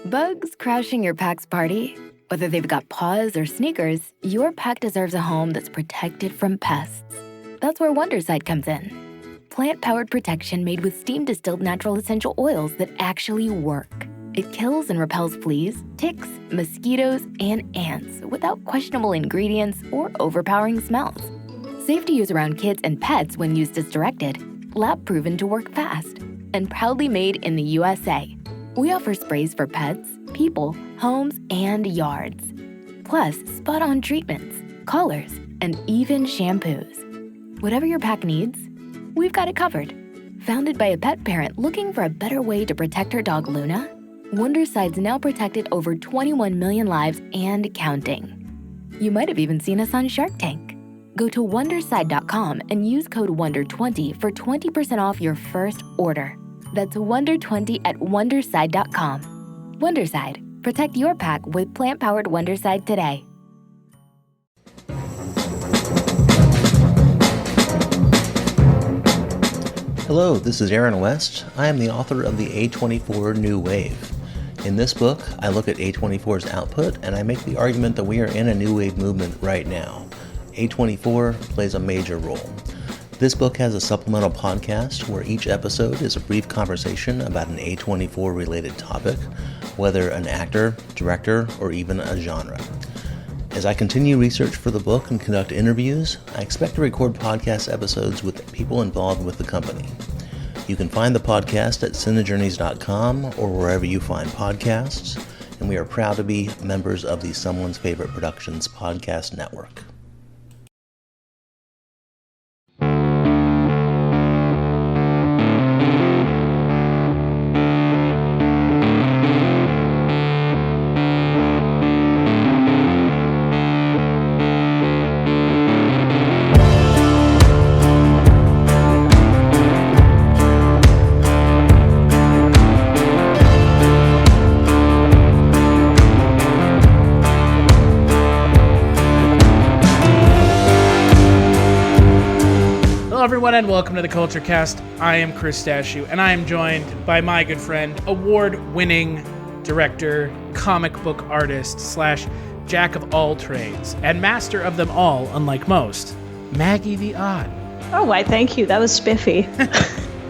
Bugs crashing your pack's party? Whether they've got paws or sneakers, your pack deserves a home that's protected from pests. That's where Wondercide comes in. Plant-powered protection made with steam-distilled natural essential oils that actually work. It kills and repels fleas, ticks, mosquitoes, and ants without questionable ingredients or overpowering smells. Safe to use around kids and pets when used as directed, lab-proven to work fast, and proudly made in the USA. We offer sprays for pets, people, homes, and yards. Plus, spot-on treatments, collars, and even shampoos. Whatever your pack needs, we've got it covered. Founded by a pet parent looking for a better way to protect her dog Luna, Wondercide's now protected over 21 million lives and counting. You might have even seen us on Shark Tank. Go to Wondercide.com and use code WONDER20 for 20% off your first order. That's WONDER20 at Wondercide.com. Wondercide. Protect your pack with plant-powered Wondercide today. Hello, this is Aaron West. I am the author of the A24 New Wave. In this book, I look at A24's output and I make the argument that we are in a new wave movement right now. A24 plays a major role. This book has a supplemental podcast where each episode is a brief conversation about an A24 related topic, whether an actor, director, or even a genre. As I continue research for the book and conduct interviews, I expect to record podcast episodes with people involved with the company. You can find the podcast at cinejourneys.com or wherever you find podcasts, and we are proud to be members of the Someone's Favorite Productions podcast network. Everyone, and welcome to the Kulturecast. I am Chris Stachiw, and I am joined by my good friend, award-winning director, comic book artist / jack of all trades, and master of them all, unlike most, Maggie the Odd. Oh, why, thank you. That was spiffy.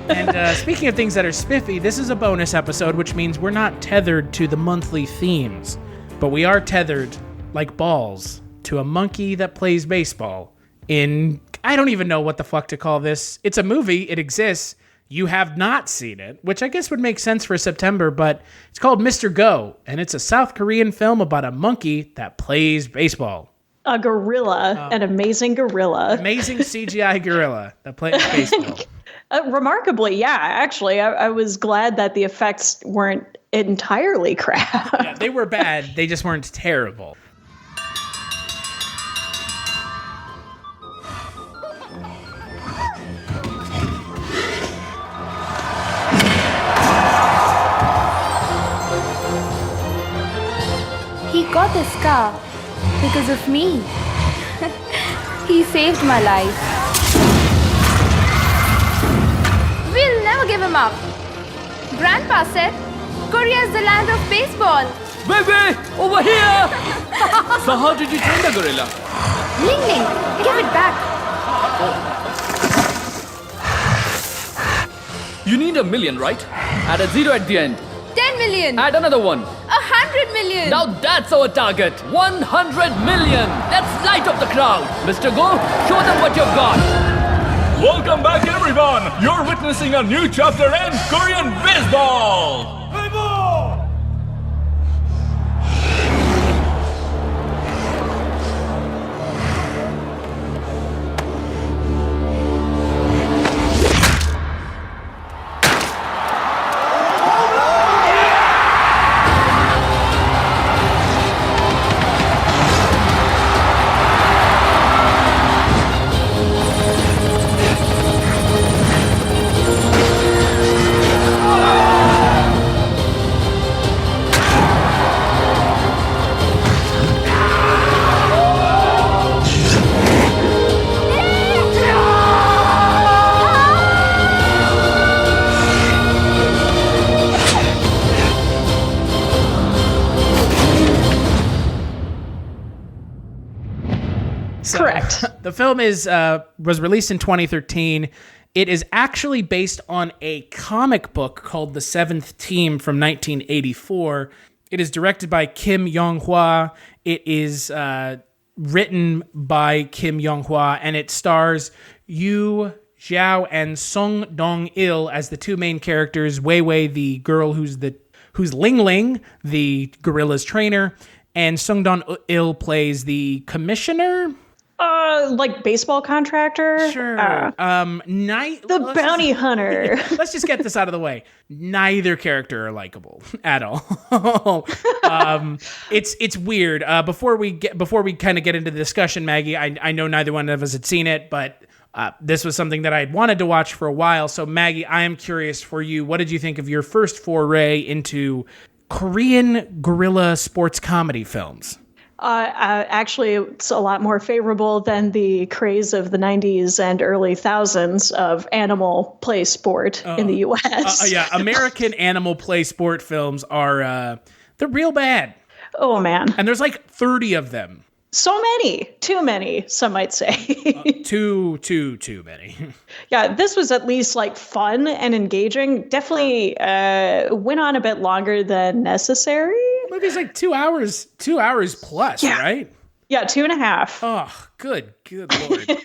And speaking of things that are spiffy, this is a bonus episode, which means we're not tethered to the monthly themes, but we are tethered, like balls, to a monkey that plays baseball in... I don't even know what the fuck to call this. It's a movie. It exists. You have not seen it, which I guess would make sense for September, but it's called Mr. Go, and it's a South Korean film about a monkey that plays baseball. A gorilla, an amazing gorilla. Amazing CGI gorilla that plays baseball. Remarkably, yeah, actually, I was glad that the effects weren't entirely crap. Yeah, they were bad. They just weren't terrible. He got this scar because of me. He saved my life. We'll never give him up. Grandpa said, Korea is the land of baseball. Baby, over here! So how did you train the gorilla? Ling Ling, give it back. You need 1 million, right? Add a 0 at the end. 10 million. Add another 1. 100 million. Now that's our target. 100 million. Let's light up the crowd. Mr. Go, show them what you've got. Welcome back, everyone. You're witnessing a new chapter in Korean baseball. Baseball! Correct. The film was released in 2013. It is actually based on a comic book called The Seventh Team from 1984. It is directed by Kim Yong-hwa. It is written by Kim Yong-hwa, and it stars Xu Jiao and Song Dong-il as the two main characters. Wei Wei, the girl who's Ling Ling, the gorilla's trainer, and Song Dong-il plays the commissioner. Like baseball contractor? Sure. The bounty hunter. Let's just get this out of the way. Neither character are likable at all. It's weird. Before we kind of get into the discussion, Maggie, I know neither one of us had seen it, but this was something that I'd wanted to watch for a while. So Maggie, I am curious for you. What did you think of your first foray into Korean guerrilla sports comedy films? Actually, it's a lot more favorable than the craze of the 90s and early thousands of animal play sport in the U.S. Yeah, American animal play sport films are they're real bad. Oh, man. And there's like 30 of them. So many. Too many, some might say. Too many. Yeah, this was at least like fun and engaging. Definitely went on a bit longer than necessary. Movie's like 2 hours plus, right? Yeah, 2.5. Oh, good Lord.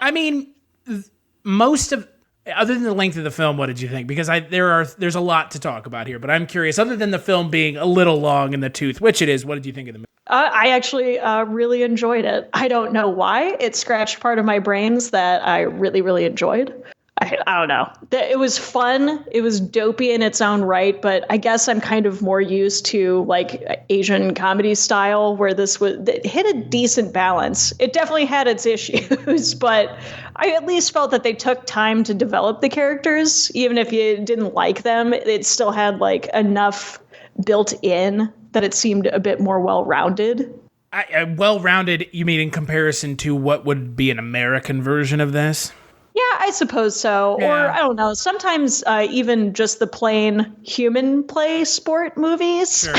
I mean, other than the length of the film, what did you think? Because there's a lot to talk about here, but I'm curious, other than the film being a little long in the tooth, which it is, what did you think of the movie? I actually really enjoyed it. I don't know why. It scratched part of my brains that I really, really enjoyed. I don't know. It was fun. It was dopey in its own right, but I guess I'm kind of more used to like Asian comedy style where it hit a decent balance. It definitely had its issues, but I at least felt that they took time to develop the characters. Even if you didn't like them, it still had like enough built in that it seemed a bit more well-rounded. Well-rounded, you mean in comparison to what would be an American version of this? Yeah, I suppose so. Yeah. Or I don't know. Sometimes even just the plain human play sport movies. Sure.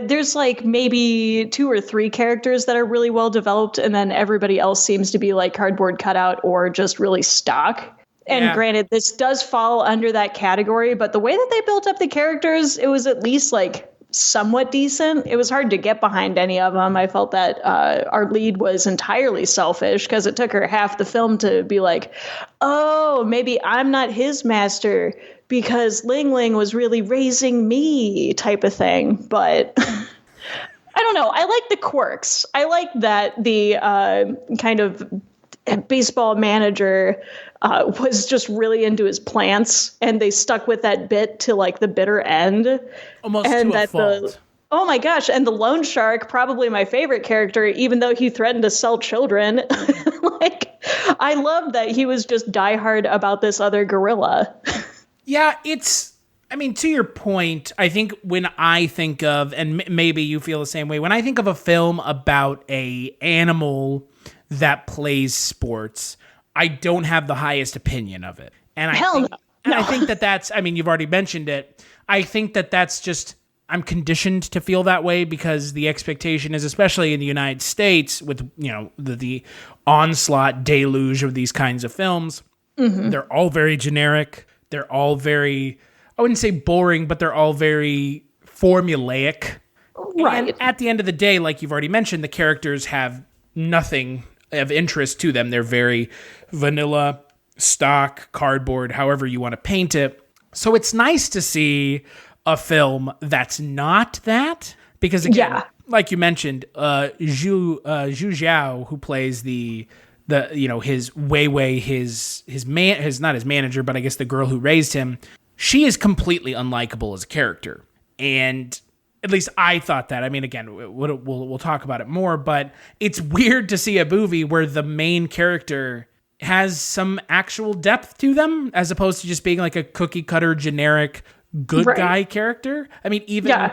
There's like maybe 2 or 3 characters that are really well developed, and then everybody else seems to be like cardboard cutout or just really stock. And granted, this does fall under that category, but the way that they built up the characters, it was at least like somewhat decent. It was hard to get behind any of them. I felt that our lead was entirely selfish because it took her half the film to be like, oh, maybe I'm not his master because Ling Ling was really raising me type of thing. But I don't know. I like the quirks. I like that the kind of baseball manager was just really into his plants, and they stuck with that bit to like the bitter end. Almost and to a fault. Oh my gosh. And the loan shark, probably my favorite character, even though he threatened to sell children. Like, I love that he was just diehard about this other gorilla. Yeah, to your point, I think when I think of, and maybe you feel the same way, when I think of a film about a animal that plays sports, I don't have the highest opinion of it. And I think that's, you've already mentioned it. I think that's just, I'm conditioned to feel that way because the expectation is, especially in the United States with, the onslaught deluge of these kinds of films, they're all very generic. They're all very, I wouldn't say boring, but they're all very formulaic. Right. And at the end of the day, like you've already mentioned, the characters have nothing of interest to them. They're very vanilla, stock, cardboard, however you want to paint it. So it's nice to see a film that's not that, because again, like you mentioned, Xu Jiao, who plays his Wei Wei, his not his manager, but I guess the girl who raised him, she is completely unlikable as a character. And at least I thought that. I mean, again, we'll talk about it more, but it's weird to see a movie where the main character has some actual depth to them, as opposed to just being like a cookie cutter generic good guy character. I mean, even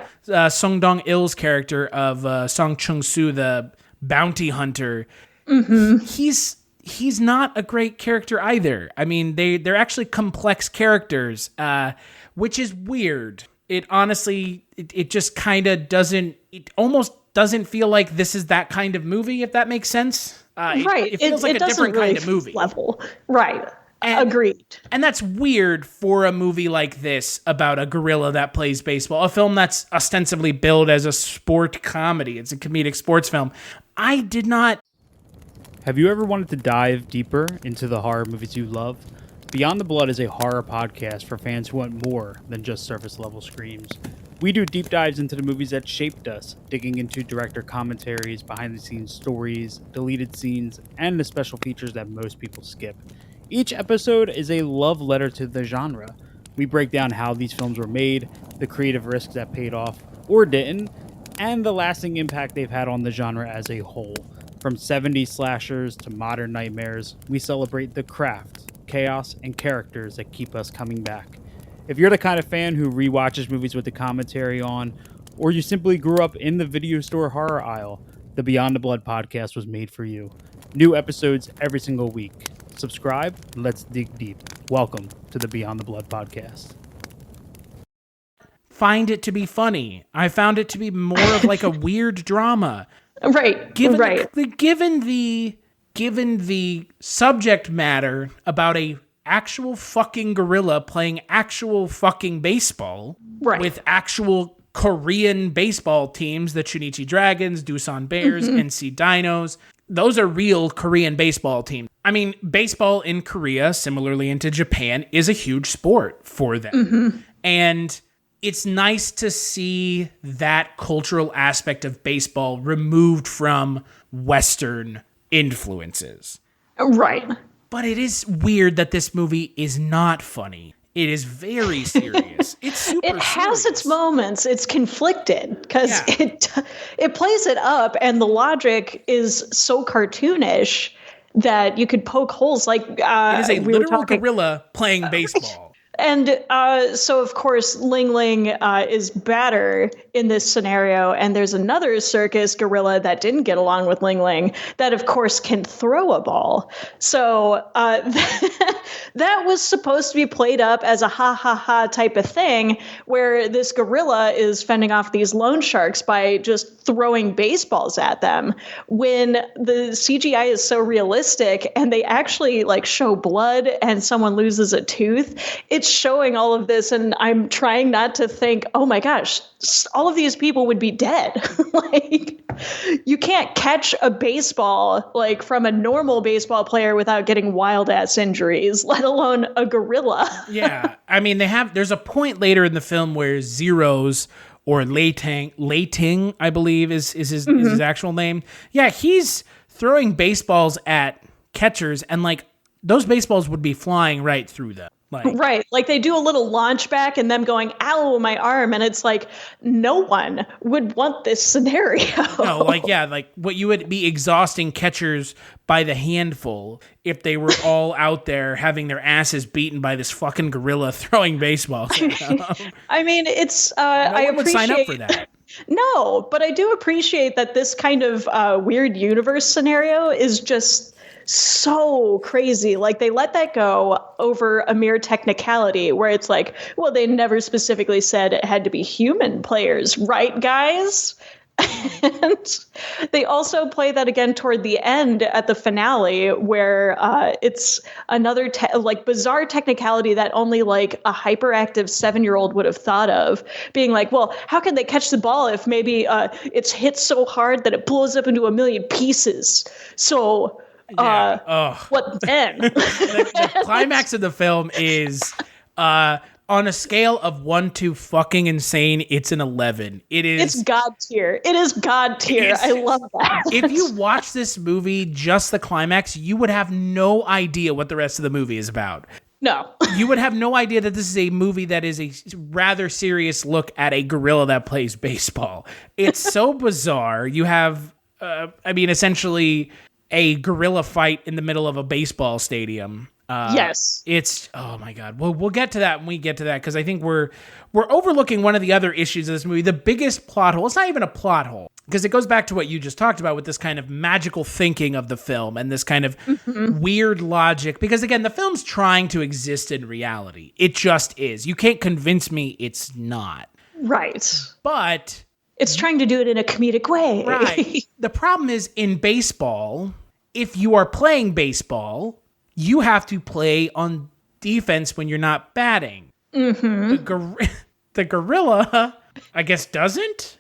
Song Dong-il's character of Song Chung-soo, the bounty hunter, he's not a great character either. I mean, they're actually complex characters, which is weird. It honestly, it just kind of doesn't, it almost doesn't feel like this is that kind of movie, if that makes sense. It feels like a different kind of movie. Level. Right. Agreed. And that's weird for a movie like this about a gorilla that plays baseball, a film that's ostensibly billed as a sport comedy. It's a comedic sports film. I did not. Have you ever wanted to dive deeper into the horror movies you love? Beyond the Blood is a horror podcast for fans who want more than just surface level screams. We do deep dives into the movies that shaped us, digging into director commentaries, behind the scenes stories, deleted scenes, and the special features that most people skip. Each episode is a love letter to the genre. We break down how these films were made, the creative risks that paid off or didn't, and the lasting impact they've had on the genre as a whole. From 70s slashers to modern nightmares, we celebrate the craft, chaos, and characters that keep us coming back. If you're the kind of fan who rewatches movies with the commentary on, or you simply grew up in the video store horror aisle, the Beyond the Blood podcast was made for you. New episodes every single week. Subscribe, and let's dig deep. Welcome to the Beyond the Blood podcast. Find it to be funny. I found it to be more of like a weird drama. Right. Given the subject matter about a actual fucking gorilla playing actual fucking baseball with actual Korean baseball teams, the Chunichi Dragons, Doosan Bears, NC Dinos. Those are real Korean baseball teams. I mean, baseball in Korea, similarly into Japan, is a huge sport for them. And it's nice to see that cultural aspect of baseball removed from Western influences. Right. But it is weird that this movie is not funny. It is very serious. It's super It has serious. its moments. It's conflicted because it plays it up, and the logic is so cartoonish that you could poke holes. Like it is a literal gorilla playing baseball. And so, of course, Ling Ling is better in this scenario. And there's another circus gorilla that didn't get along with Ling Ling that, of course, can throw a ball. So that was supposed to be played up as a ha-ha-ha type of thing, where this gorilla is fending off these loan sharks by just throwing baseballs at them, when the CGI is so realistic and they actually like show blood and someone loses a tooth. It's showing all of this, and I'm trying not to think, oh my gosh, all of these people would be dead. Like, you can't catch a baseball like from a normal baseball player without getting wild ass injuries, let alone a gorilla. Yeah, I mean, there's a point later in the film where Zeros, or Leiting, I believe is his actual name. Yeah, he's throwing baseballs at catchers, and like those baseballs would be flying right through them. Right. Like they do a little launch back and them going, ow, my arm. And it's like, no one would want this scenario. No, like what you would be exhausting catchers by the handful if they were all out there having their asses beaten by this fucking gorilla throwing baseballs. I mean, it's, I would sign up for that. No, but I do appreciate that this kind of weird universe scenario is just so crazy. Like they let that go over a mere technicality where it's like, well, they never specifically said it had to be human players, right, guys? And they also play that again toward the end at the finale, where it's another bizarre technicality that only like a hyperactive 7-year-old would have thought of, being like, well, how can they catch the ball if maybe it's hit so hard that it blows up into a million pieces? So what then? The climax of the film is on a scale of 1 to fucking insane, it's an 11. It's God tier. It is God tier. I love that. If you watch this movie, just the climax, you would have no idea what the rest of the movie is about. No. You would have no idea that this is a movie that is a rather serious look at a gorilla that plays baseball. It's so bizarre. You have, essentially a gorilla fight in the middle of a baseball stadium. Yes. It's, oh my God. We'll get to that when we get to that, because I think we're overlooking one of the other issues of this movie. The biggest plot hole, it's not even a plot hole, because it goes back to what you just talked about with this kind of magical thinking of the film and this kind of weird logic. Because again, the film's trying to exist in reality. It just is. You can't convince me it's not. Right. But It's trying to do it in a comedic way. Right. The problem is in baseball, if you are playing baseball, you have to play on defense when you're not batting. Mm-hmm. The gorilla, I guess, doesn't.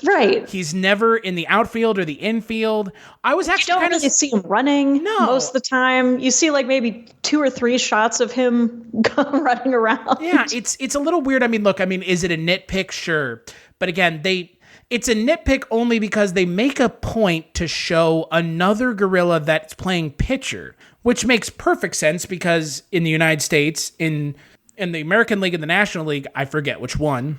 Right. He's never in the outfield or the infield. I was actually you don't really see him running most of the time. You see like maybe 2 or 3 shots of him running around. Yeah, it's a little weird. I mean, look, is it a nitpick? Sure. But again, it's a nitpick only because they make a point to show another gorilla that's playing pitcher, which makes perfect sense because in the United States, in the American League and the National League, I forget which one,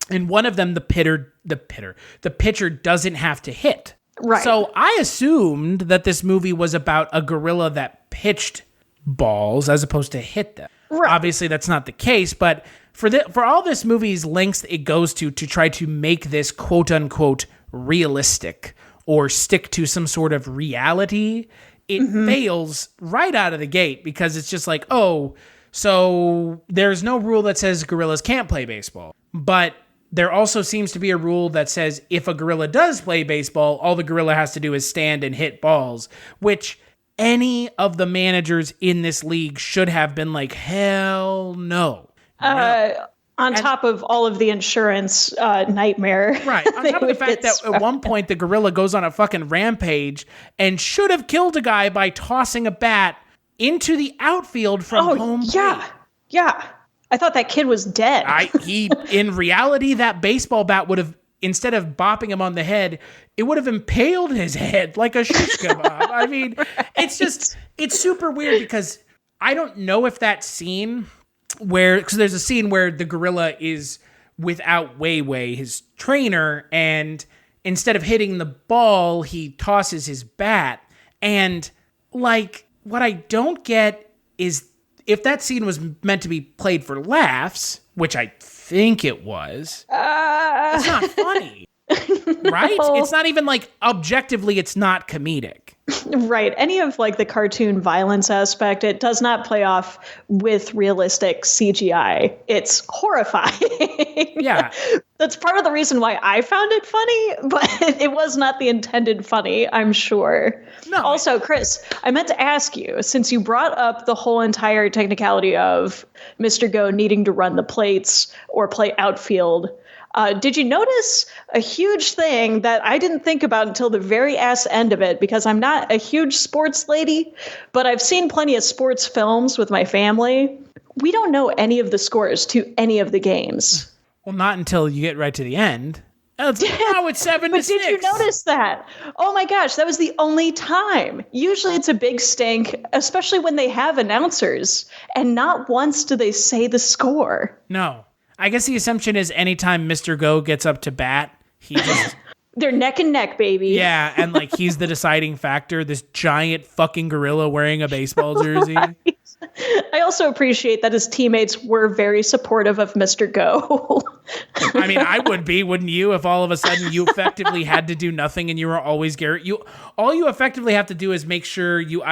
in one of them, the pitcher doesn't have to hit. Right. So I assumed that this movie was about a gorilla that pitched balls as opposed to hit them. Right. Obviously, that's not the case, but for all this movie's lengths it goes to try to make this quote unquote realistic or stick to some sort of reality, it fails right out of the gate because it's just like, oh, so there's no rule that says gorillas can't play baseball, but there also seems to be a rule that says if a gorilla does play baseball, all the gorilla has to do is stand and hit balls, which any of the managers in this league should have been like, hell no. On top of all of the insurance nightmare. Right. On top of the fact that at one point the gorilla goes on a fucking rampage and should have killed a guy by tossing a bat into the outfield from home plate. Yeah. I thought that kid was dead. In reality, that baseball bat would have, instead of bopping him on the head, it would have impaled his head like a shish kebab. I mean, it's super weird because I don't know if that scene because there's a scene where the gorilla is without Wei, his trainer, and instead of hitting the ball, he tosses his bat. And like, what I don't get is if that scene was meant to be played for laughs, which I think it was, it's not funny, right? It's not even like objectively, it's not comedic. Right. Any of like the cartoon violence aspect, it does not play off with realistic CGI. It's horrifying. Yeah. That's part of the reason why I found it funny, but it was not the intended funny, I'm sure. No. Also, Chris, I meant to ask you, since you brought up the whole entire technicality of Mr. Go needing to run the plates or play outfield, did you notice a huge thing that I didn't think about until the very ass end of it, because I'm not a huge sports lady, but I've seen plenty of sports films with my family. We don't know any of the scores to any of the games. Well, not until you get right to the end. Now it's 7-6. But did you notice that? Oh my gosh, that was the only time. Usually it's a big stink, especially when they have announcers, and not once do they say the score. No. I guess the assumption is anytime Mr. Go gets up to bat, he just... They're neck and neck, baby. Yeah, and like he's the deciding factor, this giant fucking gorilla wearing a baseball jersey. Right. I also appreciate that his teammates were very supportive of Mr. Go. I mean, I would be, wouldn't you, if all of a sudden you effectively had to do nothing and you were always Garrett? All you effectively have to do is make sure you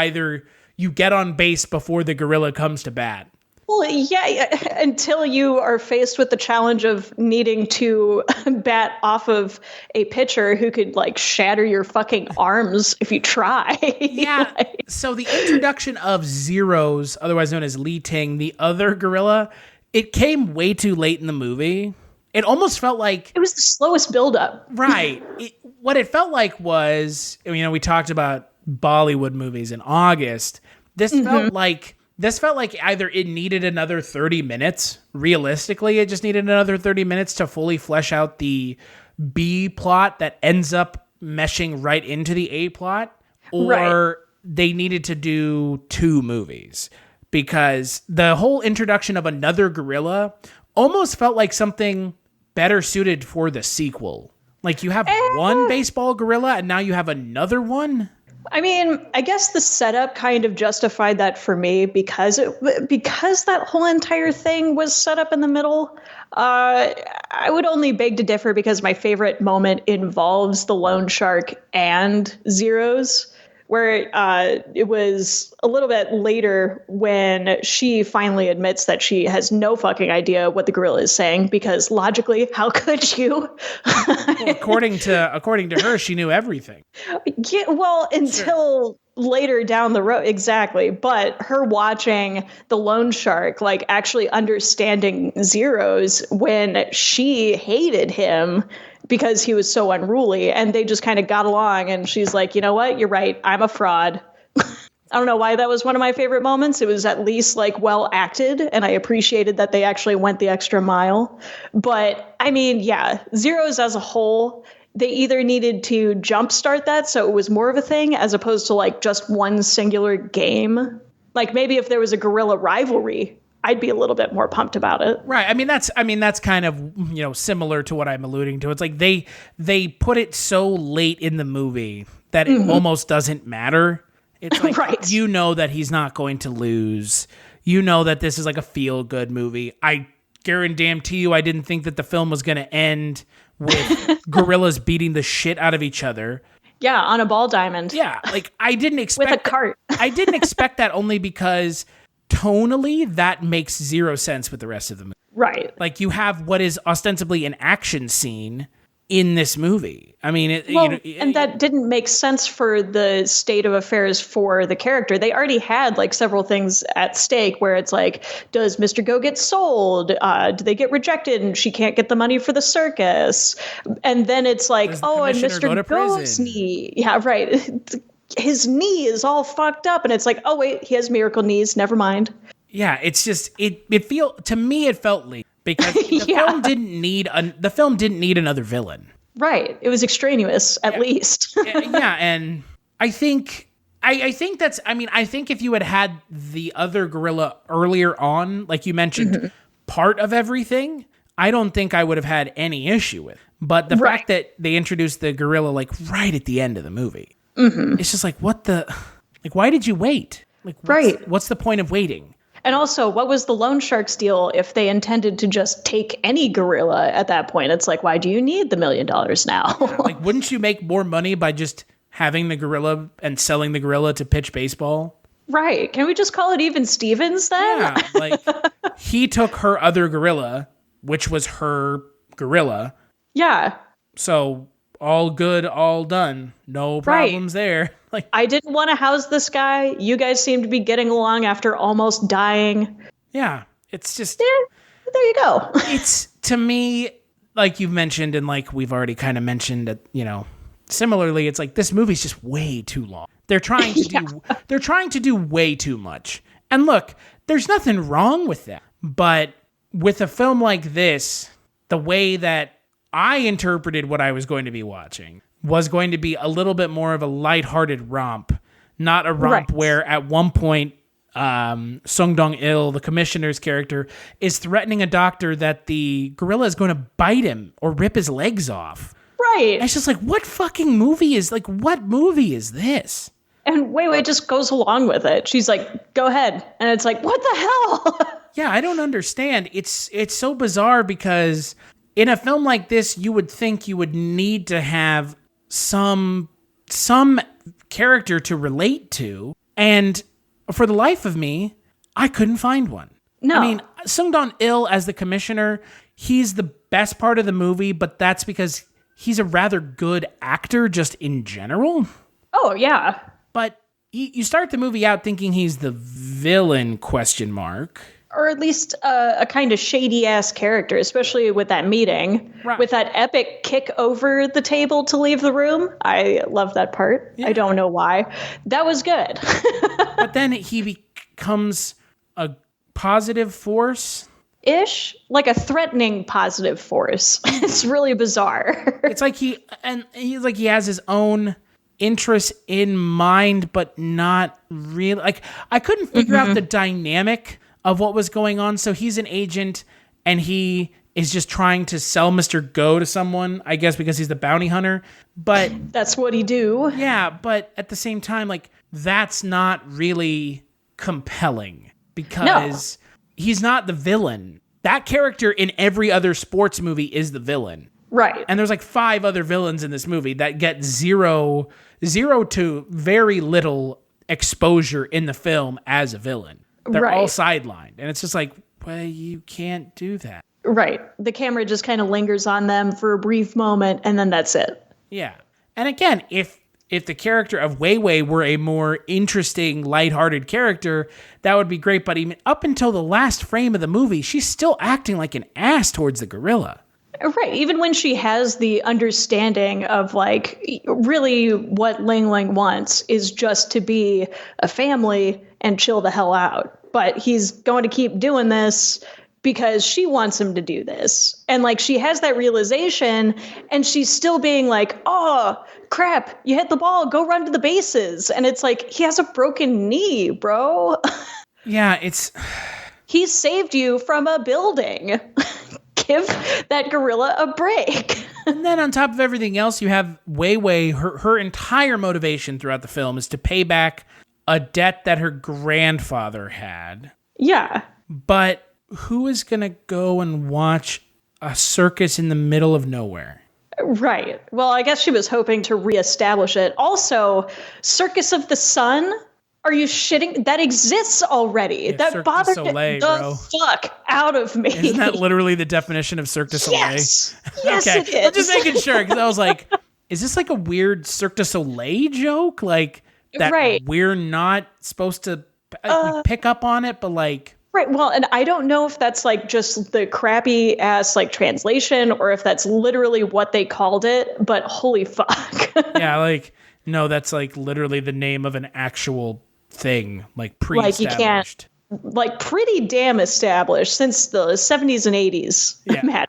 get on base before the gorilla comes to bat. Well, yeah, until you are faced with the challenge of needing to bat off of a pitcher who could, like, shatter your fucking arms if you try. Yeah. So the introduction of Zeros, otherwise known as Li Ting, the other gorilla, it came way too late in the movie. It almost felt like... It was the slowest buildup. Right. What it felt like was, we talked about Bollywood movies in August. This felt like either it needed another 30 minutes. Realistically, it just needed another 30 minutes to fully flesh out the B plot that ends up meshing right into the A plot. Or they needed to do 2 movies. Because the whole introduction of another gorilla almost felt like something better suited for the sequel. Like you have one baseball gorilla and now you have another one. I mean, I guess the setup kind of justified that for me because that whole entire thing was set up in the middle. I would only beg to differ because my favorite moment involves the loan shark and Zeros, where it was a little bit later when she finally admits that she has no fucking idea what the gorilla is saying, because logically, how could you? Well, according to her, she knew everything. Yeah, well, until later down the road, exactly. But her watching the loan shark, like actually understanding Zero's when she hated him because he was so unruly, and they just kind of got along, and she's like, you know what, you're right, I'm a fraud. I don't know why that was one of my favorite moments. It was at least like well acted, and I appreciated that they actually went the extra mile. But I mean, yeah, Zero's as a whole, they either needed to jumpstart that so it was more of a thing as opposed to like just one singular game. Like maybe if there was a gorilla rivalry, I'd be a little bit more pumped about it. Right. I mean that's kind of, similar to what I'm alluding to. It's like they put it so late in the movie that it almost doesn't matter. It's like right. You know that he's not going to lose. You know that this is like a feel-good movie. I guarantee you I didn't think that the film was going to end with gorillas beating the shit out of each other. Yeah, on a ball diamond. Yeah, like I didn't expect with a cart. I didn't expect that only because tonally that makes zero sense with the rest of the movie. Right. Like you have what is ostensibly an action scene in this movie. I mean, and that didn't make sense for the state of affairs for the character. They already had like several things at stake where it's like, does Mr. Go get sold? Do they get rejected and she can't get the money for the circus? And then it's like, and Mr. Go's knee. Yeah, right. His knee is all fucked up. And it's like, oh, wait, he has miracle knees. Never mind. Yeah, it's just, to me, it felt late. Because the film didn't need another villain. Right. It was extraneous, at least. Yeah, and I think if you had the other gorilla earlier on, like you mentioned, part of everything, I don't think I would have had any issue with. But the fact that they introduced the gorilla like right at the end of the movie, it's just like, why did you wait? Like, what's the point of waiting? And also, what was the loan shark's deal if they intended to just take any gorilla at that point? It's like, why do you need the $1 million now? Like, wouldn't you make more money by just having the gorilla and selling the gorilla to pitch baseball? Right. Can we just call it even Stevens then? Yeah, like, he took her other gorilla, which was her gorilla. Yeah. So, all good, all done. No problems there. Like, I didn't want to house this guy. You guys seem to be getting along after almost dying. Yeah, it's just... There you go. It's, to me, like you've mentioned, and like we've already kind of mentioned, that, similarly, it's like this movie's just way too long. They're trying to do way too much. And look, there's nothing wrong with that. But with a film like this, the way that I interpreted what I was going to be watching was going to be a little bit more of a lighthearted romp, not a romp where at one point Sung Dong-il, the commissioner's character, is threatening a doctor that the gorilla is going to bite him or rip his legs off. Right. And it's just like, what movie is this? And Wei just goes along with it. She's like, go ahead. And it's like, what the hell? Yeah, I don't understand. It's so bizarre because in a film like this, you would think you would need to have some character to relate to, and for the life of me, I couldn't find one. No. I mean, Sung Dong-il as the commissioner, he's the best part of the movie, but that's because he's a rather good actor just in general. Oh, yeah. But you start the movie out thinking he's the villain, ? Or at least a kind of shady-ass character, especially with that meeting. Right. With that epic kick over the table to leave the room. I love that part. Yeah. I don't know why. That was good. But then he becomes a positive force. Ish. Like a threatening positive force. It's really bizarre. It's like he has his own interests in mind, but not really. Like, I couldn't figure out the dynamic of what was going on. So he's an agent and he is just trying to sell Mr. Go to someone, I guess because he's the bounty hunter. But that's what he do. Yeah, but at the same time, like, that's not really compelling because he's not the villain. That character in every other sports movie is the villain. Right. And there's like 5 other villains in this movie that get zero to very little exposure in the film as a villain. They're all sidelined. And it's just like, well, you can't do that. Right. The camera just kind of lingers on them for a brief moment, and then that's it. Yeah. And again, if the character of Wei Wei were a more interesting, lighthearted character, that would be great. But even up until the last frame of the movie, she's still acting like an ass towards the gorilla. Right. Even when she has the understanding of like, really what Ling Ling wants is just to be a family and chill the hell out. But he's going to keep doing this because she wants him to do this. And like, she has that realization and she's still being like, oh, crap, you hit the ball, go run to the bases. And it's like, he has a broken knee, bro. Yeah, He saved you from a building. Give that gorilla a break. And then on top of everything else, you have Wei Wei, her entire motivation throughout the film is to pay back a debt that her grandfather had. Yeah. But who is going to go and watch a circus in the middle of nowhere? Right. Well, I guess she was hoping to reestablish it. Also, Circus of the Sun? Are you shitting? That exists already. Yeah, that Cirque du bothered Soleil, the bro. fuck out of me. Isn't that literally the definition of Cirque du Soleil? Yes. Yes, Okay. it is. I'm just making sure, because I was like, is this like a weird Cirque du Soleil joke? Like, that we're not supposed to pick up on it, but like... Right. Well, and I don't know if that's like just the crappy ass like translation or if that's literally what they called it, but holy fuck. Yeah, like, no, that's like literally the name of an actual thing, like pre-established. Like you can't, like pretty damn established since the 70s and 80s. Yeah.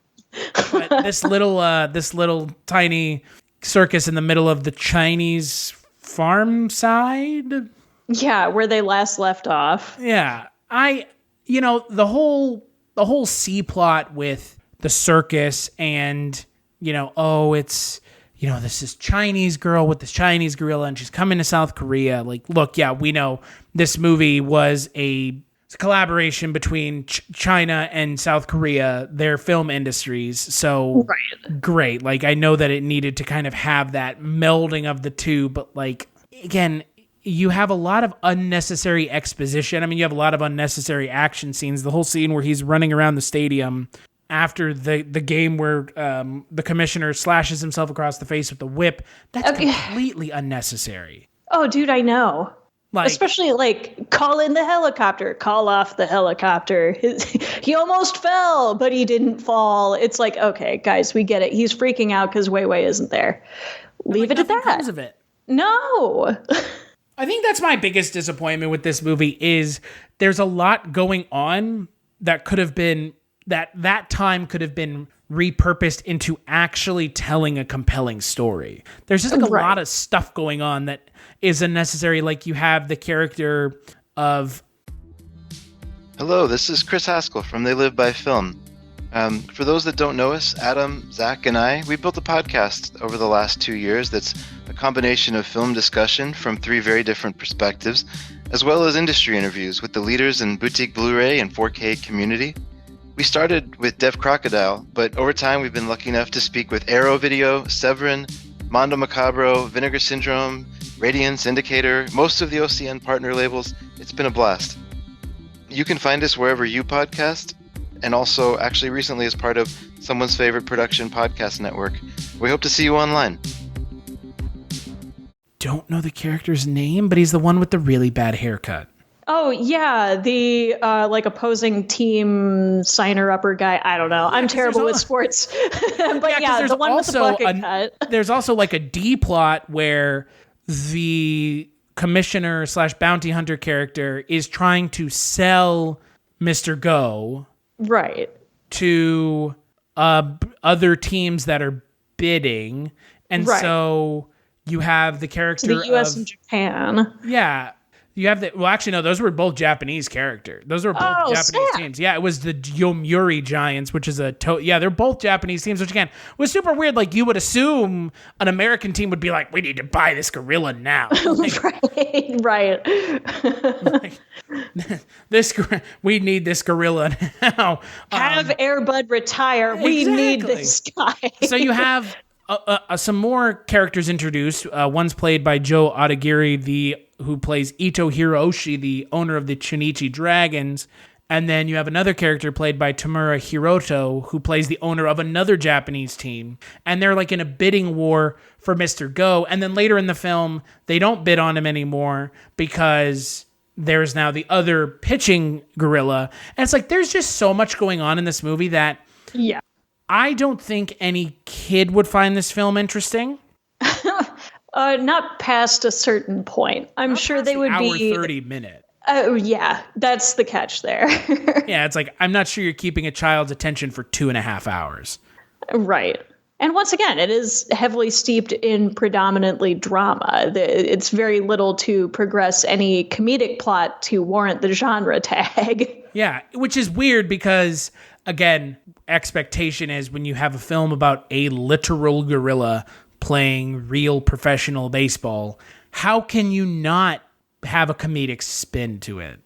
But this little tiny circus in the middle of the Chinese farm side. Yeah, where they last left off. Yeah. The whole C plot with the circus and, it's, this is Chinese girl with this Chinese gorilla and she's coming to South Korea. Like, look, yeah, we know this movie was a collaboration between China and South Korea, their film industries. So great. Like, I know that it needed to kind of have that melding of the two, but like, again, you have a lot of unnecessary exposition. I mean, you have a lot of unnecessary action scenes. The whole scene where he's running around the stadium after the game where the commissioner slashes himself across the face with the whip, that's completely unnecessary. Oh, dude, I know. Like, especially like call in the helicopter, call off the helicopter. He almost fell, but he didn't fall. It's like, okay, guys, we get it. He's freaking out because Wei Wei isn't there. Leave it at that. Comes of it. No. I think that's my biggest disappointment with this movie is there's a lot going on that could have been that time could have been repurposed into actually telling a compelling story. There's just like a lot of stuff going on that is unnecessary. Like you have the character of... Hello, this is Chris Haskell from They Live by Film. For those that don't know us, Adam, Zach, and I, we built a podcast over the last 2 years that's a combination of film discussion from 3 very different perspectives, as well as industry interviews with the leaders in boutique Blu-ray and 4K community. We started with Deaf Crocodile, but over time we've been lucky enough to speak with Arrow Video, Severin, Mondo Macabro, Vinegar Syndrome, Radiance, Indicator, most of the OCN partner labels. It's been a blast. You can find us wherever you podcast, and also actually recently as part of Someone's Favorite Production Podcast Network. We hope to see you online. Don't know the character's name, but he's the one with the really bad haircut. Oh, yeah, the like opposing team signer-upper guy. I don't know. I'm terrible with sports. But yeah, the one with the bucket cut. There's also like a D plot where the commissioner / bounty hunter character is trying to sell Mr. Go to other teams that are bidding. And so you have the character to the US of, and Japan. Yeah. You have the, well, actually, no, those were both Japanese characters. Those were both Japanese teams. Yeah, it was the Yomiuri Giants, which is they're both Japanese teams, which again was super weird. Like, you would assume an American team would be like, we need to buy this gorilla now. Like, right. Like, we need this gorilla now. Have Airbud retire. We need this guy. So you have some more characters introduced. One's played by Joe Adagiri, who plays Ito Hiroshi, the owner of the Chunichi Dragons. And then you have another character played by Tamura Hiroto, who plays the owner of another Japanese team. And they're like in a bidding war for Mr. Go. And then later in the film, they don't bid on him anymore because there's now the other pitching gorilla. And it's like, there's just so much going on in this movie that I don't think any kid would find this film interesting. Not past a certain point. I'm sure they would be 30 minute. Oh, yeah, that's the catch there. Yeah, it's like, I'm not sure you're keeping a child's attention for 2.5 hours. Right. And once again, it is heavily steeped in predominantly drama. It's very little to progress any comedic plot to warrant the genre tag. Yeah, which is weird because, again, expectation is when you have a film about a literal gorilla playing real professional baseball, how can you not have a comedic spin to it?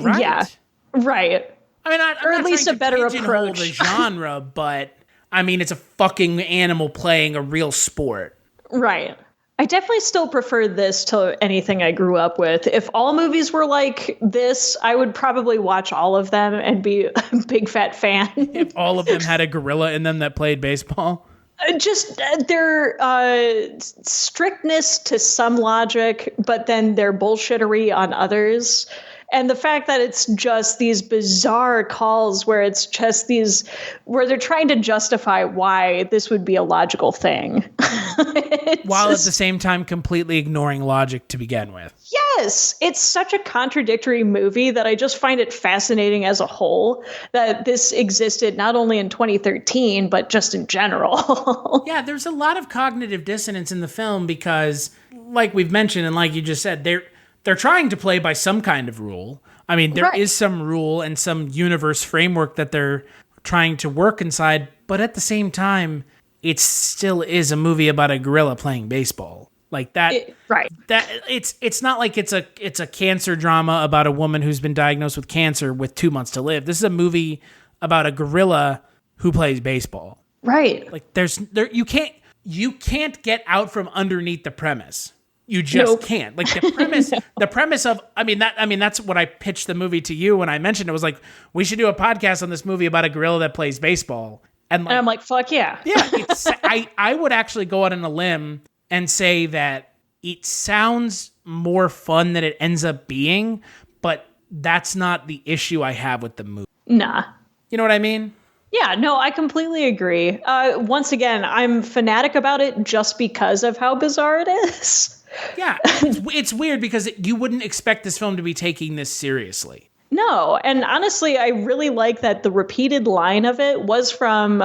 Right? Yeah, right. I mean, or at least a better approach. The genre, but I mean, it's a fucking animal playing a real sport. Right. I definitely still prefer this to anything I grew up with. If all movies were like this, I would probably watch all of them and be a big fat fan. If all of them had a gorilla in them that played baseball. Just their strictness to some logic, but then their bullshittery on others. And the fact that it's just these bizarre calls where it's just where they're trying to justify why this would be a logical thing. While at the same time completely ignoring logic to begin with. Yes, it's such a contradictory movie that I just find it fascinating as a whole that this existed not only in 2013, but just in general. Yeah, there's a lot of cognitive dissonance in the film because, like we've mentioned and like you just said, they're trying to play by some kind of rule. I mean, there is some rule and some universe framework that they're trying to work inside, but at the same time, it still is a movie about a gorilla playing baseball. Like that, that it's not like it's a cancer drama about a woman who's been diagnosed with cancer with 2 months to live. This is a movie about a gorilla who plays baseball. Right. Like you can't get out from underneath the premise. You just can't. Like the premise of, that's what I pitched the movie to you when I mentioned it was like, we should do a podcast on this movie about a gorilla that plays baseball. And I'm like, fuck yeah. Yeah. I would actually go out on a limb and say that it sounds more fun than it ends up being, but that's not the issue I have with the movie. Nah. You know what I mean? Yeah, no, I completely agree. Once again, I'm fanatic about it just because of how bizarre it is. Yeah, it's weird because you wouldn't expect this film to be taking this seriously. No, and honestly, I really like that the repeated line of it was from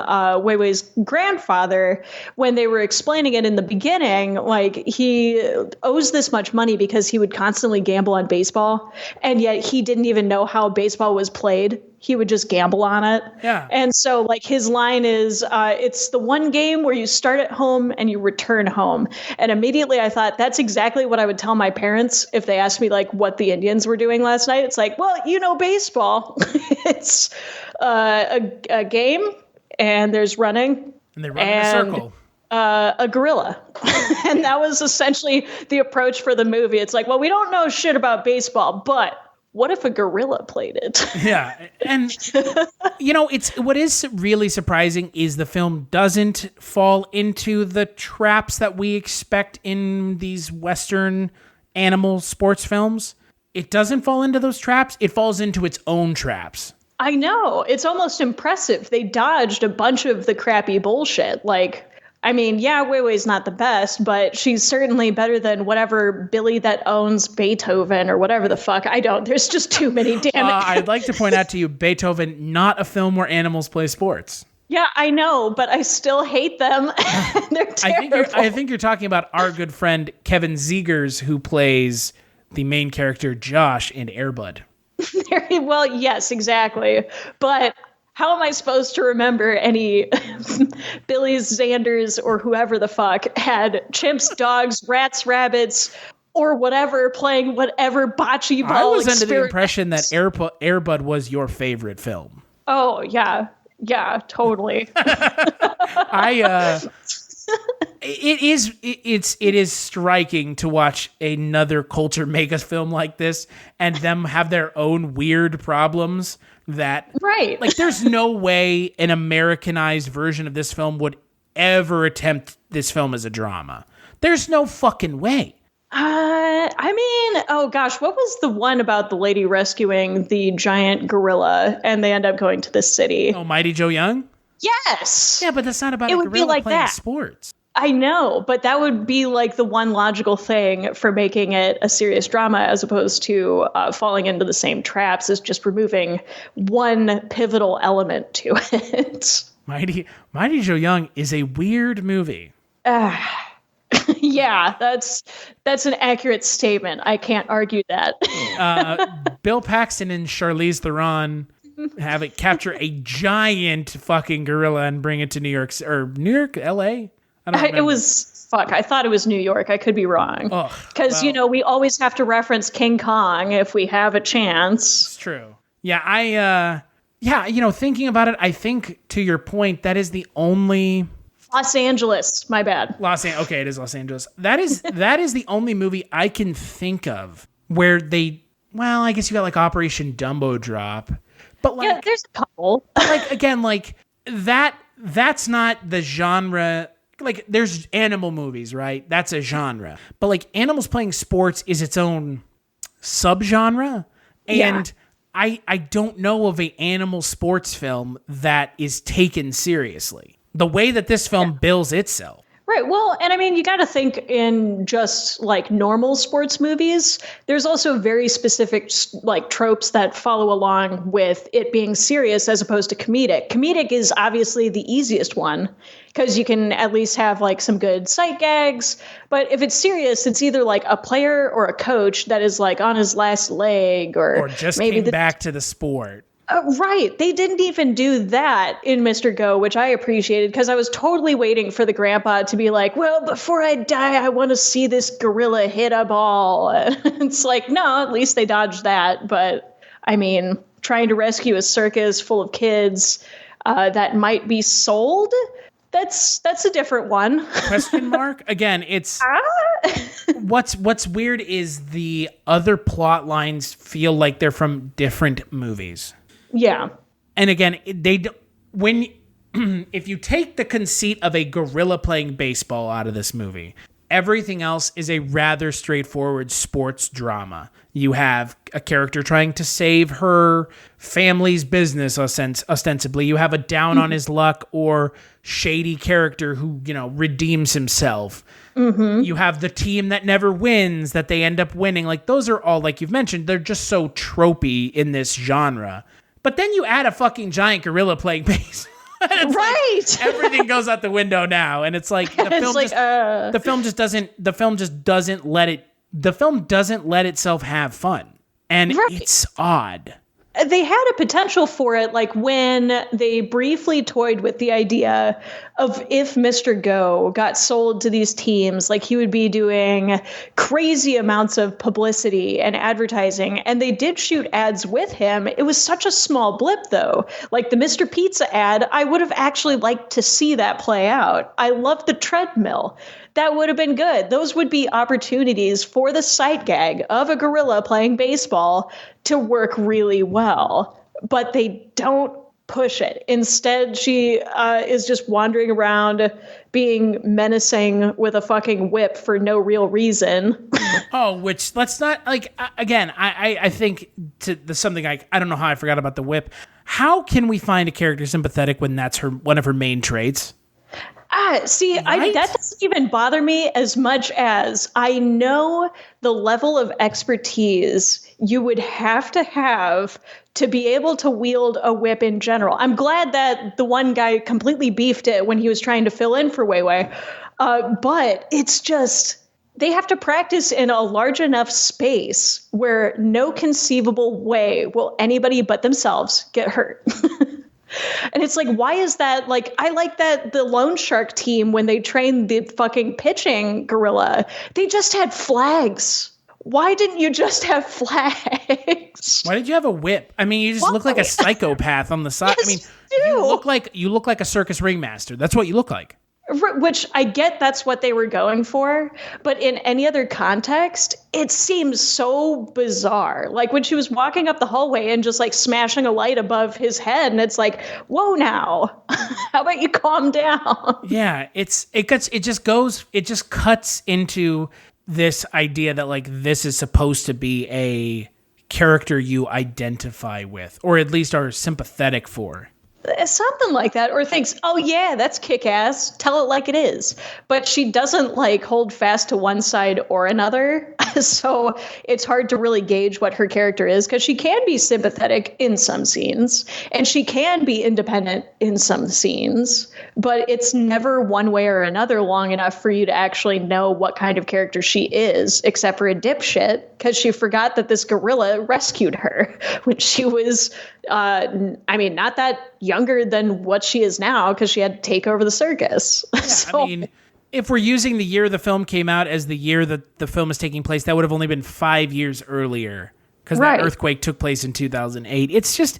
Wei Wei's grandfather when they were explaining it in the beginning. Like, he owes this much money because he would constantly gamble on baseball, and yet he didn't even know how baseball was played. He would just gamble on it. Yeah. And so, like, his line is, it's the one game where you start at home and you return home. And immediately I thought, that's exactly what I would tell my parents if they asked me, like, what the Indians were doing last night. It's like, well, you know, baseball. It's a game, and there's running. And they run in a circle. A gorilla. And that was essentially the approach for the movie. It's like, well, we don't know shit about baseball, but what if a gorilla played it? Yeah. And, you know, what is really surprising is the film doesn't fall into the traps that we expect in these Western animal sports films. It doesn't fall into those traps. It falls into its own traps. I know. It's almost impressive. They dodged a bunch of the crappy bullshit. Like, I mean, yeah, Wei Wei's not the best, but she's certainly better than whatever Billy that owns Beethoven or whatever the fuck. I don't. There's just too many, damn it. I'd like to point out to you, Beethoven, not a film where animals play sports. Yeah, I know, but I still hate them. They're terrible. I think you're talking about our good friend Kevin Zegers, who plays the main character Josh in Air Bud. Very well, yes, exactly. But how am I supposed to remember any Billy's, Xanders, or whoever the fuck had chimps, dogs, rats, rabbits, or whatever playing whatever bocce ball I was under the experiment? impression that Air Bud was your favorite film. Oh, yeah. Yeah, totally. It is striking to watch another culture make a film like this and them have their own weird problems that right. Like there's no way an Americanized version of this film would ever attempt this film as a drama. There's no fucking way. I mean, oh gosh, what was the one about the lady rescuing the giant gorilla and they end up going to the city? Oh, Mighty Joe Young? Yes. Yeah, but that's not about a would be gorilla like playing that. sports. I know, but that would be like the one logical thing for making it a serious drama as opposed to falling into the same traps as just removing one pivotal element to it. Mighty Joe Young is a weird movie. Yeah, that's an accurate statement. I can't argue that. Bill Paxton and Charlize Theron have it capture a giant fucking gorilla and bring it to New York, LA? I don't remember. It was, I thought it was New York. I could be wrong. Because, we always have to reference King Kong if we have a chance. It's true. Yeah, thinking about it, I think to your point, that is the only... Los Angeles, my bad. Okay, it is Los Angeles. That is the only movie I can think of where I guess you got like Operation Dumbo Drop. But like, yeah, there's a couple. Like again, like that's not the genre. Like there's animal movies, right? That's a genre. But like animals playing sports is its own subgenre. And I don't know of an animal sports film that is taken seriously the way that this film bills itself. Right. Well, and I mean, you got to think in just like normal sports movies, there's also very specific like tropes that follow along with it being serious as opposed to comedic. Comedic is obviously the easiest one because you can at least have like some good sight gags. But if it's serious, it's either like a player or a coach that is like on his last leg or just maybe came back to the sport. Right. They didn't even do that in Mr. Go, which I appreciated because I was totally waiting for the grandpa to be like, well, before I die, I want to see this gorilla hit a ball. It's like, no, at least they dodged that. But I mean, trying to rescue a circus full of kids that might be sold, that's a different one. Question mark? Again, it's what's weird is the other plot lines feel like they're from different movies. Yeah. And again, if you take the conceit of a gorilla playing baseball out of this movie, everything else is a rather straightforward sports drama. You have a character trying to save her family's business, ostensibly. You have a down on his luck or shady character who, redeems himself. Mm-hmm. You have the team that never wins, that they end up winning. Like, those are all, like you've mentioned, they're just so tropey in this genre. But then you add a fucking giant gorilla playing baseball. Right. Like, everything goes out the window now. And it's like the film doesn't let itself have fun. And it's odd. They had a potential for it, like when they briefly toyed with the idea of if Mr. Go got sold to these teams, like he would be doing crazy amounts of publicity and advertising. And they did shoot ads with him. It was such a small blip, though. Like the Mr. Pizza ad, I would have actually liked to see that play out. I love the treadmill. That would have been good. Those would be opportunities for the sight gag of a gorilla playing baseball to work really well. But they don't push it. Instead, she is just wandering around being menacing with a fucking whip for no real reason. Which let's not, like, again, I think something I don't know how I forgot about the whip. How can we find a character sympathetic when that's one of her main traits? That doesn't even bother me as much as I know the level of expertise you would have to be able to wield a whip in general. I'm glad that the one guy completely beefed it when he was trying to fill in for Wei Wei. But it's just, they have to practice in a large enough space where no conceivable way will anybody but themselves get hurt. And it's like, why is that? Like, I like that the loan shark team, when they trained the fucking pitching gorilla, they just had flags. Why didn't you just have flags? Why did you have a whip? I mean, you just look like a psychopath on the side. Yes, I mean, you do. look like a circus ringmaster. That's what you look like. Which I get that's what they were going for, but in any other context, it seems so bizarre. Like when she was walking up the hallway and just like smashing a light above his head, and it's like, whoa now, how about you calm down? Yeah, it just cuts into this idea that like this is supposed to be a character you identify with, or at least are sympathetic for. Something like that, or thinks, oh yeah, that's kick-ass, tell it like it is. But she doesn't like hold fast to one side or another. So it's hard to really gauge what her character is, because she can be sympathetic in some scenes and she can be independent in some scenes, but it's never one way or another long enough for you to actually know what kind of character she is, except for a dipshit, because she forgot that this gorilla rescued her when she was not that younger than what she is now, because she had to take over the circus. Yeah, so, I mean, if we're using the year the film came out as the year that the film is taking place, that would have only been 5 years earlier, because that earthquake took place in 2008. It's just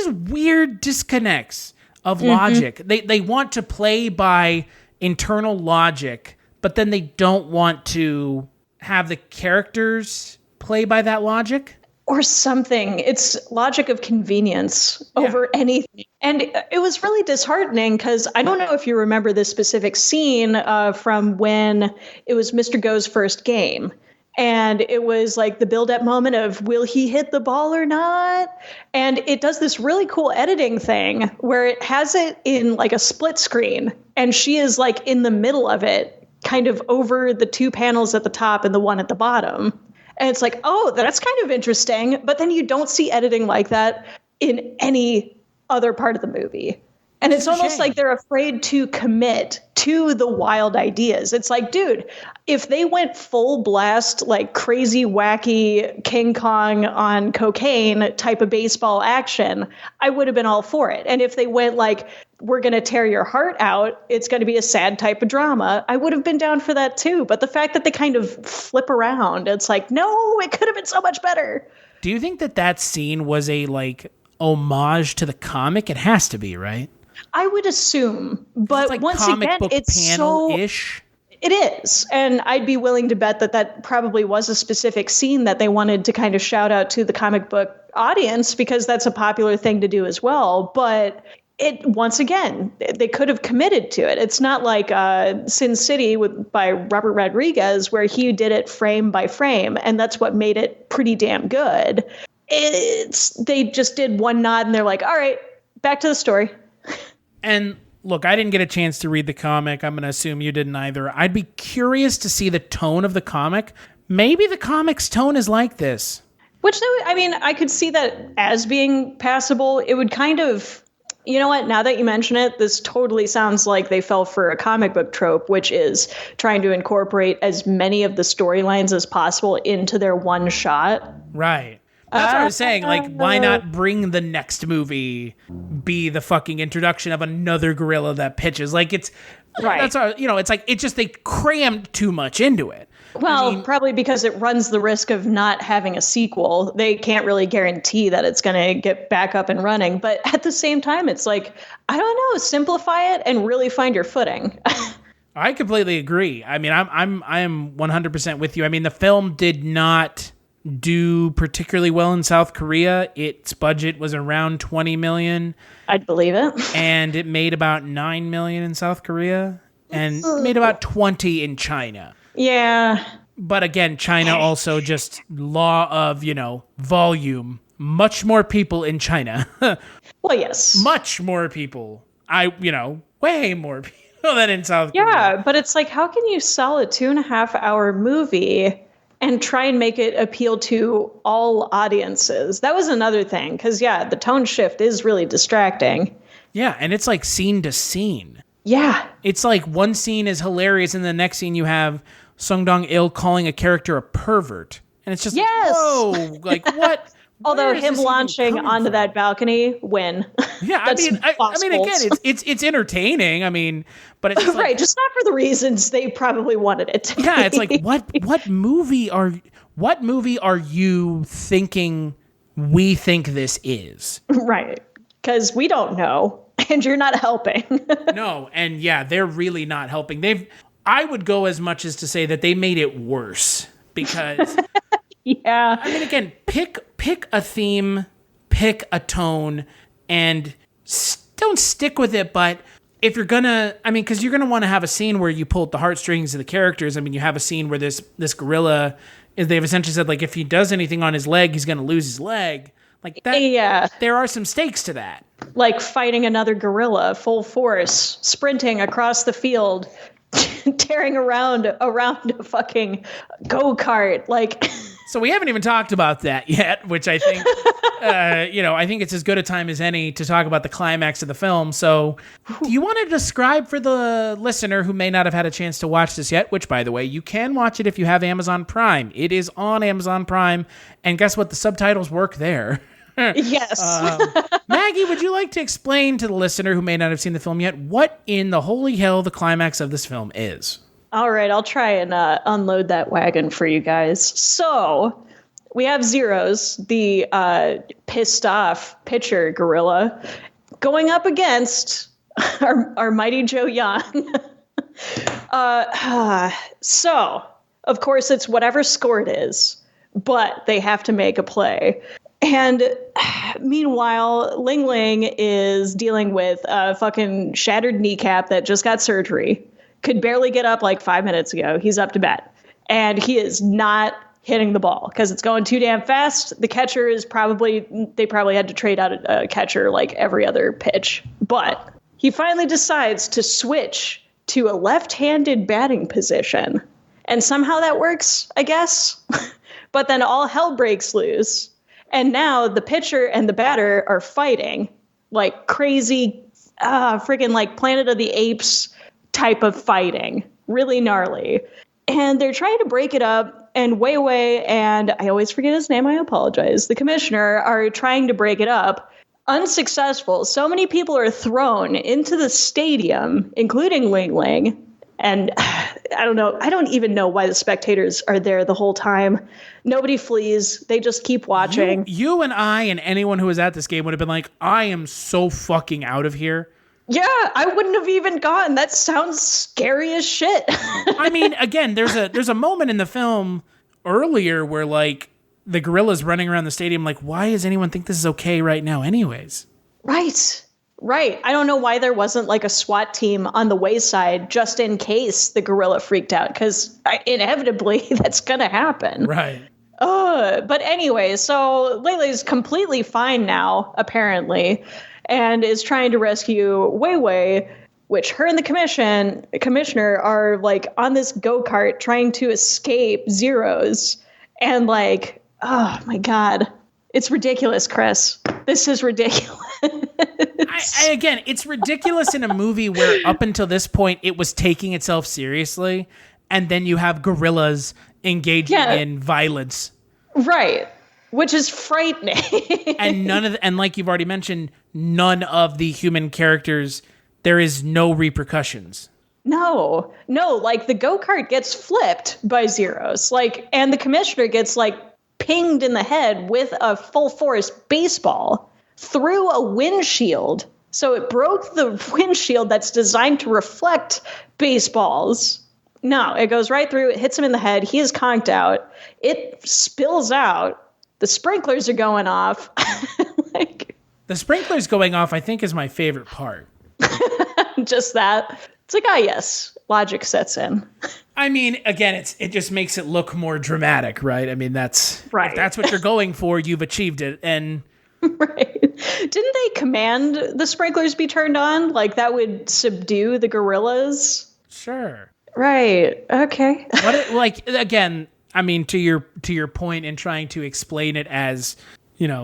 weird disconnects of logic. They want to play by internal logic, but then they don't want to have the characters play by that logic. Or something. It's logic of convenience over anything. And it was really disheartening, because I don't know if you remember this specific scene from when it was Mr. Go's first game. And it was like the build-up moment of, will he hit the ball or not? And it does this really cool editing thing where it has it in like a split screen. And she is like in the middle of it, kind of over the two panels at the top and the one at the bottom. And it's like, oh, that's kind of interesting. But then you don't see editing like that in any other part of the movie. And it's almost like they're afraid to commit to the wild ideas. It's like, dude, if they went full blast, like crazy, wacky King Kong on cocaine type of baseball action, I would have been all for it. And if they went like, we're going to tear your heart out, it's going to be a sad type of drama, I would have been down for that too. But the fact that they kind of flip around, it's like, no, it could have been so much better. Do you think that scene was a like homage to the comic? It has to be, right? I would assume, but like once comic again, book it's panel-ish. It is, and I'd be willing to bet that probably was a specific scene that they wanted to kind of shout out to the comic book audience, because that's a popular thing to do as well. But once again, they could have committed to it. It's not like Sin City by Robert Rodriguez, where he did it frame by frame, and that's what made it pretty damn good. They just did one nod, and they're like, all right, back to the story. And look, I didn't get a chance to read the comic. I'm going to assume you didn't either. I'd be curious to see the tone of the comic. Maybe the comic's tone is like this. Which, I mean, I could see that as being passable. It would kind of, you know what, now that you mention it, this totally sounds like they fell for a comic book trope, which is trying to incorporate as many of the storylines as possible into their one shot. Right. That's what I was saying. Like, why not bring the next movie be the fucking introduction of another gorilla that pitches? Like, it's right. That's our, it's like it's just they crammed too much into it. Well, probably because it runs the risk of not having a sequel. They can't really guarantee that it's going to get back up and running. But at the same time, it's like, I don't know, simplify it and really find your footing. I completely agree. I mean, I am 100% with you. I mean, the film did not do particularly well in South Korea. Its budget was around $20 million. I'd believe it. And it made about $9 million in South Korea and made about 20 in China. Yeah. But again, China also just law of, volume. Much more people in China. Well, yes. Much more people. Way more people than in South Korea. Yeah, but it's like, how can you sell a 2.5-hour movie and try and make it appeal to all audiences? That was another thing, because, the tone shift is really distracting. Yeah, and it's like scene to scene. Yeah. It's like one scene is hilarious, and the next scene you have Sung Dong-il calling a character a pervert. And it's just Yes! whoa, like what? Although him launching onto that balcony, win. Yeah, I mean, again, it's entertaining. I mean, but it's just right, just not for the reasons they probably wanted it to. Yeah, it's like what movie are you thinking we think this is? Right, because we don't know, and you're not helping. No, and yeah, they're really not helping. I would go as much as to say that they made it worse because. Yeah. I mean, again, pick a theme, pick a tone, and don't stick with it. But if you're gonna, I mean, because you're gonna want to have a scene where you pull at the heartstrings of the characters. I mean, you have a scene where this gorilla, they've essentially said, like, if he does anything on his leg, he's gonna lose his leg. Like that. Yeah. There are some stakes to that. Like fighting another gorilla, full force, sprinting across the field, tearing around a fucking go-kart, like. So we haven't even talked about that yet, which I think, I think it's as good a time as any to talk about the climax of the film. So do you want to describe for the listener who may not have had a chance to watch this yet, which, by the way, you can watch it if you have Amazon Prime. It is on Amazon Prime. And guess what? The subtitles work there. Yes. Maggie, would you like to explain to the listener who may not have seen the film yet what in the holy hell the climax of this film is? All right, I'll try and unload that wagon for you guys. So we have Zeros, the pissed off pitcher gorilla, going up against our mighty Joe Young. So, of course, it's whatever score it is, but they have to make a play. And meanwhile, Ling Ling is dealing with a fucking shattered kneecap that just got surgery. Could barely get up like 5 minutes ago. He's up to bat. And he is not hitting the ball because it's going too damn fast. The catcher is they probably had to trade out a catcher like every other pitch. But he finally decides to switch to a left-handed batting position. And somehow that works, I guess. But then all hell breaks loose. And now the pitcher and the batter are fighting like crazy, friggin' like Planet of the Apes type of fighting, really gnarly. And they're trying to break it up, and Wei Wei and I always forget his name, I apologize, the commissioner are trying to break it up. Unsuccessful. So many people are thrown into the stadium, including Ling Ling. And I don't know. I don't even know why the spectators are there the whole time. Nobody flees. They just keep watching. You and I and anyone who was at this game would have been like, I am so fucking out of here. Yeah, I wouldn't have even gone. That sounds scary as shit. I mean, again, there's a moment in the film earlier where like the gorilla's running around the stadium like, why does anyone think this is okay right now anyways? Right. I don't know why there wasn't like a SWAT team on the wayside just in case the gorilla freaked out, because inevitably that's going to happen. Right. But anyway, so Lele's completely fine now, apparently, and is trying to rescue Wei Wei, which her and the commissioner are like on this go-kart trying to escape Zeros. And like, oh my God, it's ridiculous, Chris. This is ridiculous. Again, it's ridiculous in a movie where up until this point it was taking itself seriously, and then you have gorillas engaging in violence. Right. Which is frightening. And like you've already mentioned, none of the human characters, there is no repercussions. No, like the go-kart gets flipped by Zeros, like, and the commissioner gets like pinged in the head with a full force baseball through a windshield. So it broke the windshield that's designed to reflect baseballs. No, it goes right through, it hits him in the head, he is conked out, it spills out, the sprinklers are going off. The sprinklers going off, I think, is my favorite part. Just that. It's like, yes, logic sets in. I mean, again, it just makes it look more dramatic, right? I mean, that's right. If that's what you're going for, you've achieved it. And right. Didn't they command the sprinklers be turned on? Like that would subdue the gorillas? Sure. Right. Okay. Again, I mean, to your point in trying to explain it as,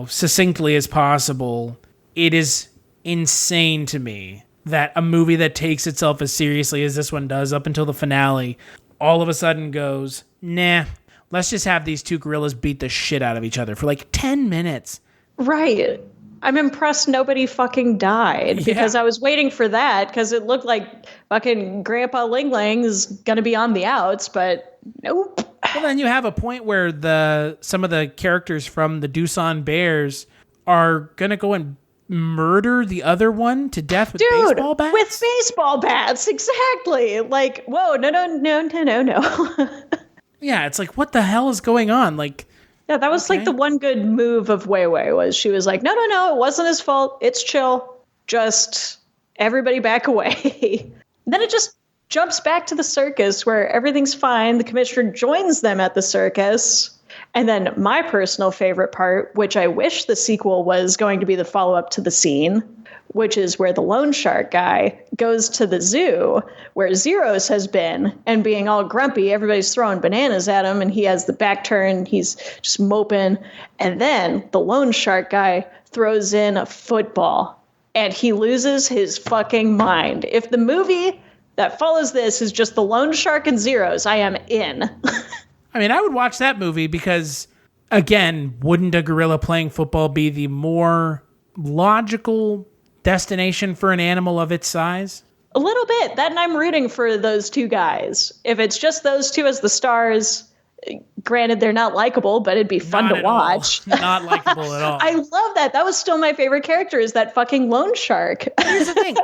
succinctly as possible, it is insane to me that a movie that takes itself as seriously as this one does up until the finale all of a sudden goes, nah, let's just have these two gorillas beat the shit out of each other for like 10 minutes. Right. I'm impressed nobody fucking died because I was waiting for that because it looked like fucking Grandpa Ling Ling is going to be on the outs, but nope. Well, then you have a point where some of the characters from the Doosan Bears are going to go and murder the other one to death with baseball bats? With baseball bats, exactly. Like, whoa, no. Yeah, it's like, what the hell is going on? Like, yeah, that was like the one good move of Wei Wei was she was like, no, it wasn't his fault. It's chill. Just everybody back away. Then it just jumps back to the circus where everything's fine. The commissioner joins them at the circus. And then my personal favorite part, which I wish the sequel was going to be the follow-up to the scene, which is where the loan shark guy goes to the zoo where Zeros has been and being all grumpy. Everybody's throwing bananas at him and he has the back turn. He's just moping. And then the loan shark guy throws in a football and he loses his fucking mind. If the movie that follows this is just the loan shark and Zeros, I am in. I mean, I would watch that movie because, again, wouldn't a gorilla playing football be the more logical destination for an animal of its size? A little bit. That and I'm rooting for those two guys. If it's just those two as the stars, granted, they're not likable, but it'd be fun to watch. Not likable at all. I love that. That was still my favorite character is that fucking loan shark. Here's the thing.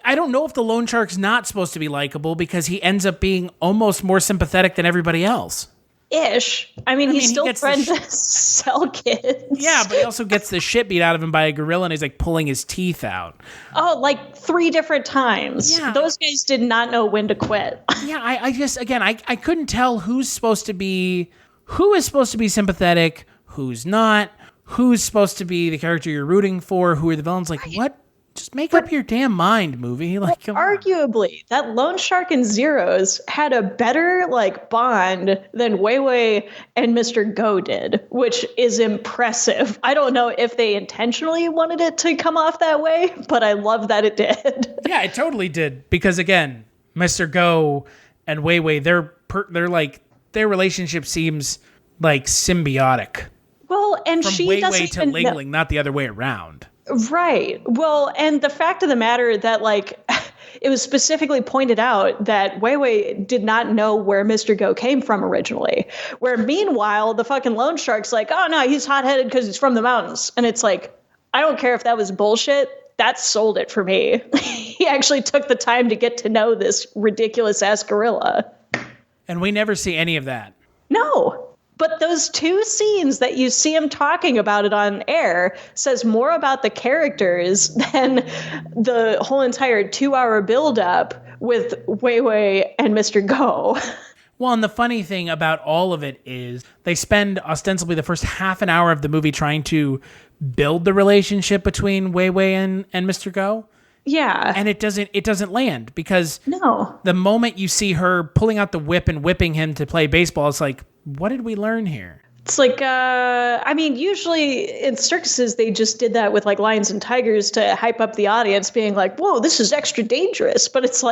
I don't know if the loan shark's not supposed to be likable because he ends up being almost more sympathetic than everybody else. Ish. I mean, he's still trying to sell kids. Yeah, but he also gets the shit beat out of him by a gorilla and he's like pulling his teeth out. Oh, like 3 different times. Yeah. Those guys did not know when to quit. Yeah, I just, again, I couldn't tell who is supposed to be sympathetic, who's not, who's supposed to be the character you're rooting for, who are the villains. Like, what? Just make up your damn mind, movie. Like, arguably, that loan shark and Zeros had a better bond than Wei Wei and Mr. Go did, which is impressive. I don't know if they intentionally wanted it to come off that way, but I love that it did. Yeah, it totally did. Because again, Mr. Go and Wei Wei, their relationship seems like symbiotic. Well, and from she Wei doesn't Wei to even Ling Ling, not the other way around. Right. Well, and the fact of the matter that it was specifically pointed out that Wei Wei did not know where Mr. Go came from originally. Where meanwhile, the fucking loan shark's like, oh no, he's hot-headed because he's from the mountains. And it's like, I don't care if that was bullshit. That sold it for me. He actually took the time to get to know this ridiculous ass gorilla. And we never see any of that. No. But those 2 scenes that you see him talking about it on air says more about the characters than the whole entire 2-hour buildup with Wei Wei and Mr. Go. Well, and the funny thing about all of it is they spend ostensibly the first half an hour of the movie trying to build the relationship between Wei Wei and Mr. Go. Yeah. And it doesn't land because no. The moment you see her pulling out the whip and whipping him to play baseball, it's like, what did we learn here? It's like, I mean, usually in circuses, they just did that with lions and tigers to hype up the audience being like, whoa, this is extra dangerous. But it's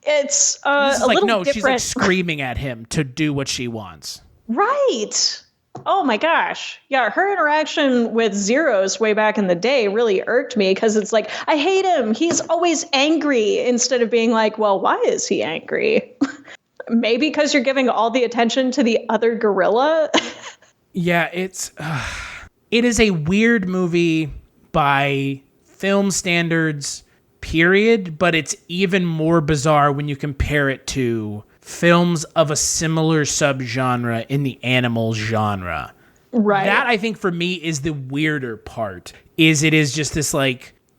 it's a little no, different. She's screaming at him to do what she wants. Right. Oh my gosh. Yeah, her interaction with Zeros way back in the day really irked me because it's like, I hate him. He's always angry instead of being like, well, why is he angry? Maybe because you're giving all the attention to the other gorilla. Yeah, it is a weird movie by film standards, period, but it's even more bizarre when you compare it to films of a similar subgenre in the animal genre. Right. That, I think, for me, is the weirder part, is it is just this,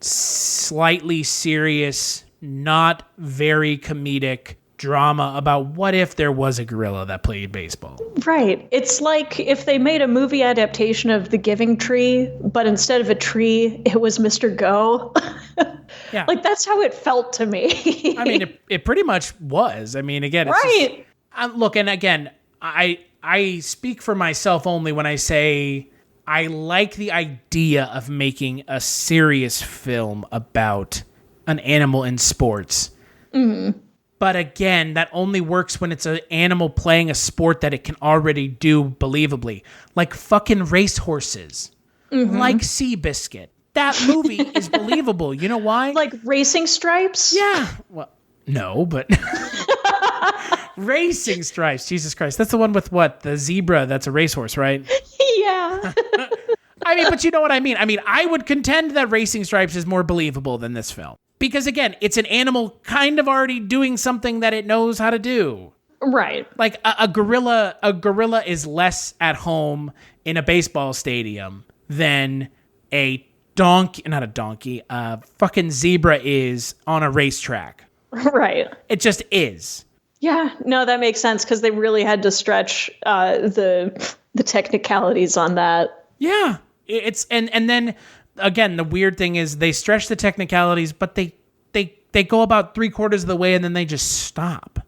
slightly serious, not very comedic drama about what if there was a gorilla that played baseball. Right. It's like if they made a movie adaptation of The Giving Tree, but instead of a tree, it was Mr. Go. Yeah. That's how it felt to me. I mean, it pretty much was. I mean, again, right. Look, and again, I speak for myself only when I say I like the idea of making a serious film about an animal in sports. Mm-hmm. But again, that only works when it's an animal playing a sport that it can already do believably. Like fucking racehorses. Mm-hmm. Like Seabiscuit. That movie is believable. You know why? Like Racing Stripes? Yeah. Well, no, but... Racing Stripes. Jesus Christ. That's the one with what? The zebra that's a racehorse, right? Yeah. I mean, but you know what I mean. I mean, I would contend that Racing Stripes is more believable than this film. Because again, it's an animal kind of already doing something that it knows how to do. Right. Like a gorilla is less at home in a baseball stadium than a fucking zebra is on a racetrack. Right. It just is. Yeah, no, that makes sense because they really had to stretch the technicalities on that. Yeah, it's and then again, the weird thing is they stretch the technicalities, but they go about 3/4 of the way and then they just stop.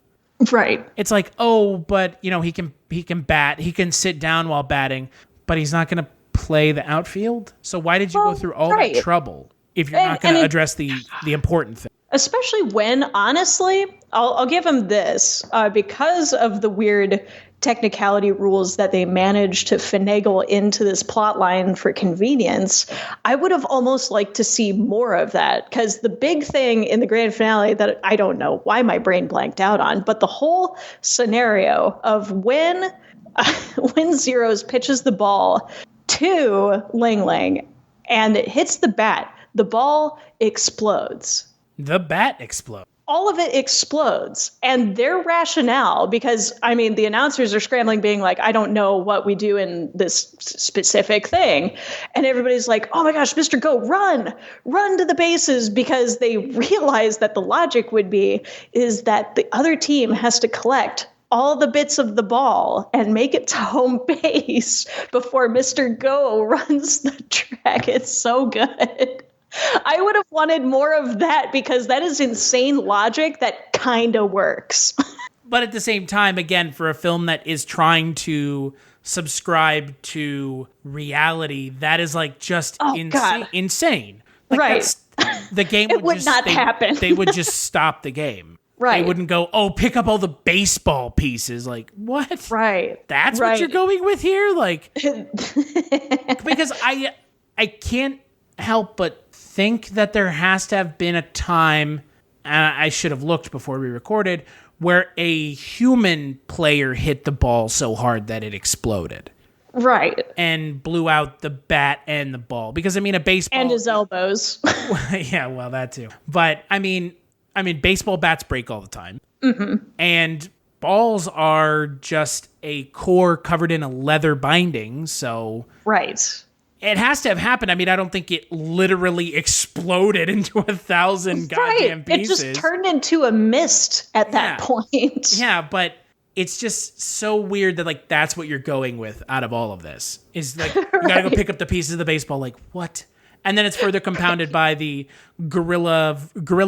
Right. It's like, oh, but you know he can bat, he can sit down while batting, but he's not going to play the outfield. So why did you go through all that trouble if you're not going to address the important thing? Especially when, honestly, I'll give him this, because of the weird technicality rules that they managed to finagle into this plot line for convenience, I would have almost liked to see more of that. Because the big thing in the grand finale that I don't know why my brain blanked out on, but the whole scenario of when Zeros pitches the ball to Ling Ling and it hits the bat, the ball explodes. The bat explodes. All of it explodes. And their rationale, because, I mean, the announcers are scrambling, being like, I don't know what we do in this specific thing. And everybody's like, oh my gosh, Mr. Go, run to the bases, because they realize that the logic would be is that the other team has to collect all the bits of the ball and make it to home base before Mr. Go runs the track. It's so good. I would have wanted more of that because that is insane logic that kind of works. But at the same time, again, for a film that is trying to subscribe to reality, that is like just insane. Like right. The game would not happen. They would just stop the game. Right. They wouldn't go, oh, pick up all the baseball pieces. Like, what? Right. That's what you're going with here? Like, because I can't help but think that there has to have been a time, and I should have looked before we recorded, where a human player hit the ball so hard that it exploded. Right. And blew out the bat and the ball. Because, I mean, a baseball... And his elbows. Yeah, well, that too. But, I mean, baseball bats break all the time. Mm-hmm. And balls are just a core covered in a leather binding, so... Right. It has to have happened. I mean, I don't think it literally exploded into 1,000 goddamn pieces. It just turned into a mist at that point. Yeah, but it's just so weird that, like, that's what you're going with out of all of this. Is, like, you gotta go pick up the pieces of the baseball. Like, what? And then it's further compounded by the guerrilla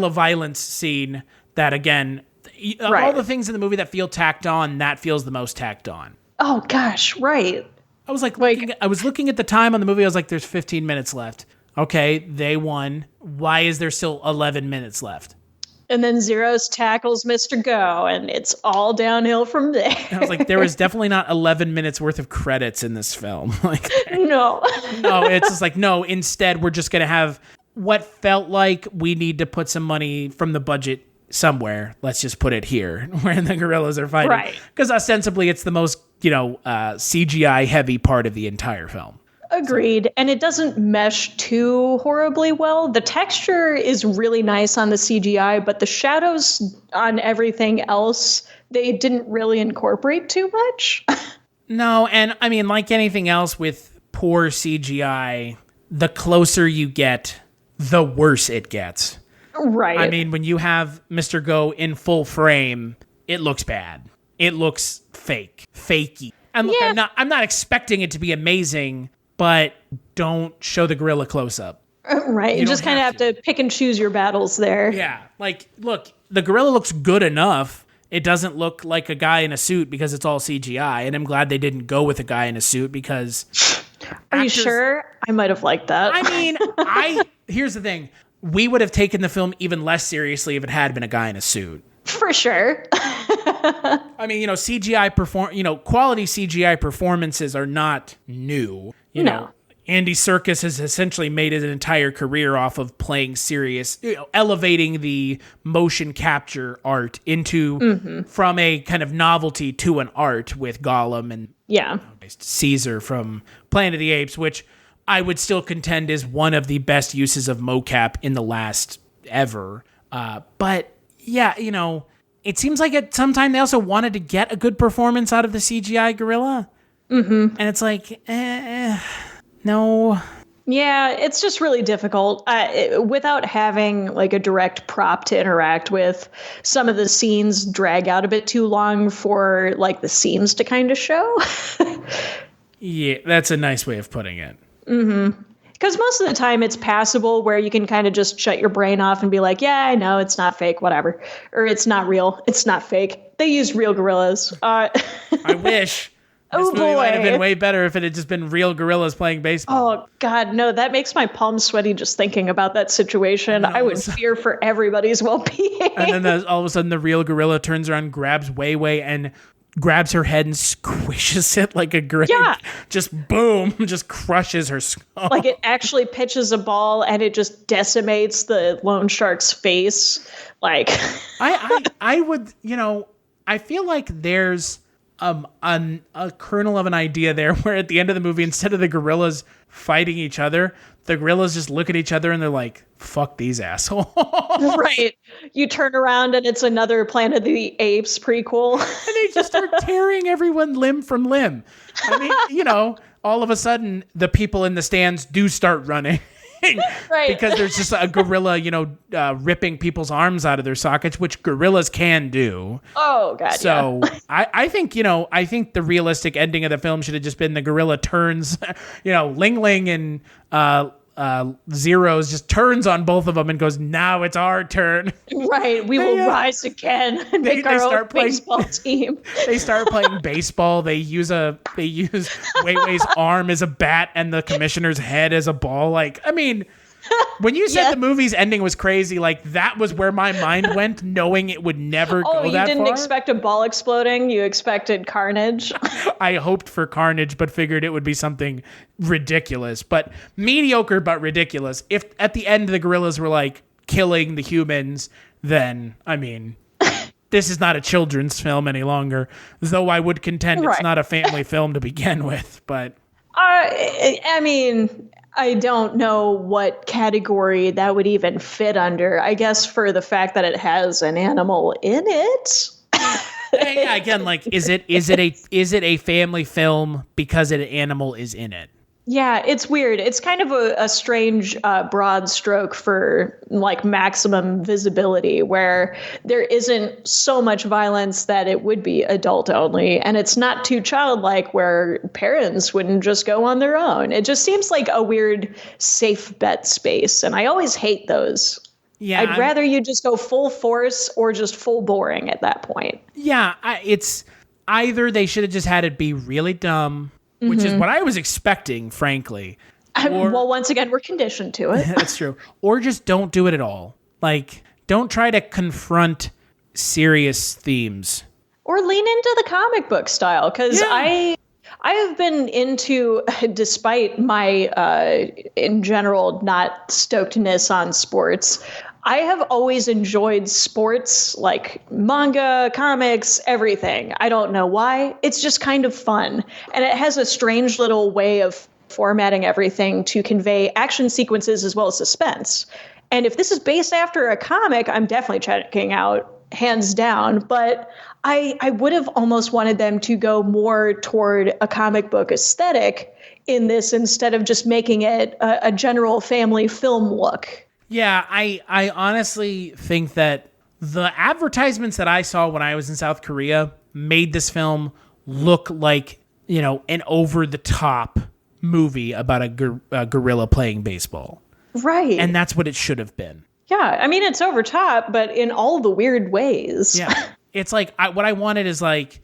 violence scene that, again, all the things in the movie that feel tacked on, that feels the most tacked on. Oh, gosh, right. I was like I was looking at the time on the movie. I was like, there's 15 minutes left. Okay, they won. Why is there still 11 minutes left? And then Zeros tackles Mr. Go, and it's all downhill from there. I was like, there was definitely not 11 minutes worth of credits in this film. Like, no, it's just like, no, instead, we're just going to have what felt like we need to put some money from the budget somewhere. Let's just put it here where the gorillas are fighting. Right. Because ostensibly it's the most, CGI heavy part of the entire film. Agreed. And it doesn't mesh too horribly well. The texture is really nice on the CGI, but the shadows on everything else, they didn't really incorporate too much. No, and I mean, like anything else with poor CGI, the closer you get, the worse it gets. Right. I mean, when you have Mr. Go in full frame, it looks bad. It looks fakey. And look, I'm not expecting it to be amazing, but don't show the gorilla close up. Right. You just kind of have to pick and choose your battles there. Yeah. Like, look, the gorilla looks good enough. It doesn't look like a guy in a suit because it's all CGI. And I'm glad they didn't go with a guy in a suit because... Are you sure? I might have liked that. I mean, here's the thing. we would have taken the film even less seriously if it had been a guy in a suit. For sure. I mean, quality CGI performances are not new. You know, Andy Serkis has essentially made his entire career off of playing serious, elevating the motion capture art into from a kind of novelty to an art with Gollum and Caesar from Planet of the Apes, which I would still contend is one of the best uses of mocap in the last ever. But yeah, it seems like at some time they also wanted to get a good performance out of the CGI gorilla. Mm-hmm. And it's like, no. Yeah, it's just really difficult. Without having like a direct prop to interact with, some of the scenes drag out a bit too long for like the seams to kind of show. Yeah, that's a nice way of putting it. Mm-hmm. Because most of the time it's passable where you can kind of just shut your brain off and be like, yeah, I know it's not fake, whatever. Or it's not real. It's not fake. They used real gorillas. I wish. This movie might have been way better if it had just been real gorillas playing baseball. Oh, God, no. That makes my palms sweaty just thinking about that situation. I would fear for everybody's well-being. And then all of a sudden the real gorilla turns around, grabs Wei and grabs her head and squishes it like a grape. Yeah. Just boom, just crushes her skull. Like it actually pitches a ball and it just decimates the loan shark's face. Like I would, I feel like there's a kernel of an idea there where at the end of the movie, instead of the gorillas fighting each other, the gorillas just look at each other and they're like, fuck these assholes. Right. You turn around and it's another Planet of the Apes prequel. And they just start tearing everyone limb from limb. I mean, all of a sudden the people in the stands do start running. Right. Because there's just a gorilla, ripping people's arms out of their sockets, which gorillas can do. Oh, God. So yeah. I think the realistic ending of the film should have just been the gorilla turns, Ling Ling and Zeros just turns on both of them and goes, now it's our turn. Right. We will rise again and make our own baseball team. They start playing baseball. They use Wei Wei's arm as a bat and the commissioner's head as a ball. Like, I mean, when you said the movie's ending was crazy, like that was where my mind went, knowing it would never go that far. Oh, you didn't expect a ball exploding? You expected carnage? I hoped for carnage, but figured it would be something ridiculous. But mediocre, but ridiculous. If at the end the gorillas were like killing the humans, then, I mean, this is not a children's film any longer. Though I would contend it's not a family film to begin with. But I mean, I don't know what category that would even fit under. I guess for the fact that it has an animal in it. Yeah, again, like, is it a family film because an animal is in it? Yeah, it's weird. It's kind of a strange broad stroke for like maximum visibility where there isn't so much violence that it would be adult only. And it's not too childlike where parents wouldn't just go on their own. It just seems like a weird safe bet space. And I always hate those. Yeah, I'd rather you just go full force or just full boring at that point. Yeah, it's either they should have just had it be really dumb, which is what I was expecting, frankly. Well, once again, we're conditioned to it. That's true. Or just don't do it at all. Like, don't try to confront serious themes. Or lean into the comic book style, because I have been into, despite my, in general, not stokedness on sports, I have always enjoyed sports, like manga, comics, everything. I don't know why. It's just kind of fun. And it has a strange little way of formatting everything to convey action sequences as well as suspense. And if this is based after a comic, I'm definitely checking out, hands down. But I would have almost wanted them to go more toward a comic book aesthetic in this instead of just making it a general family film look. Yeah, I honestly think that the advertisements that I saw when I was in South Korea made this film look like, an over-the-top movie about a gorilla playing baseball. Right. And that's what it should have been. Yeah, I mean, it's over top, but in all the weird ways. Yeah. It's like, what I wanted is like,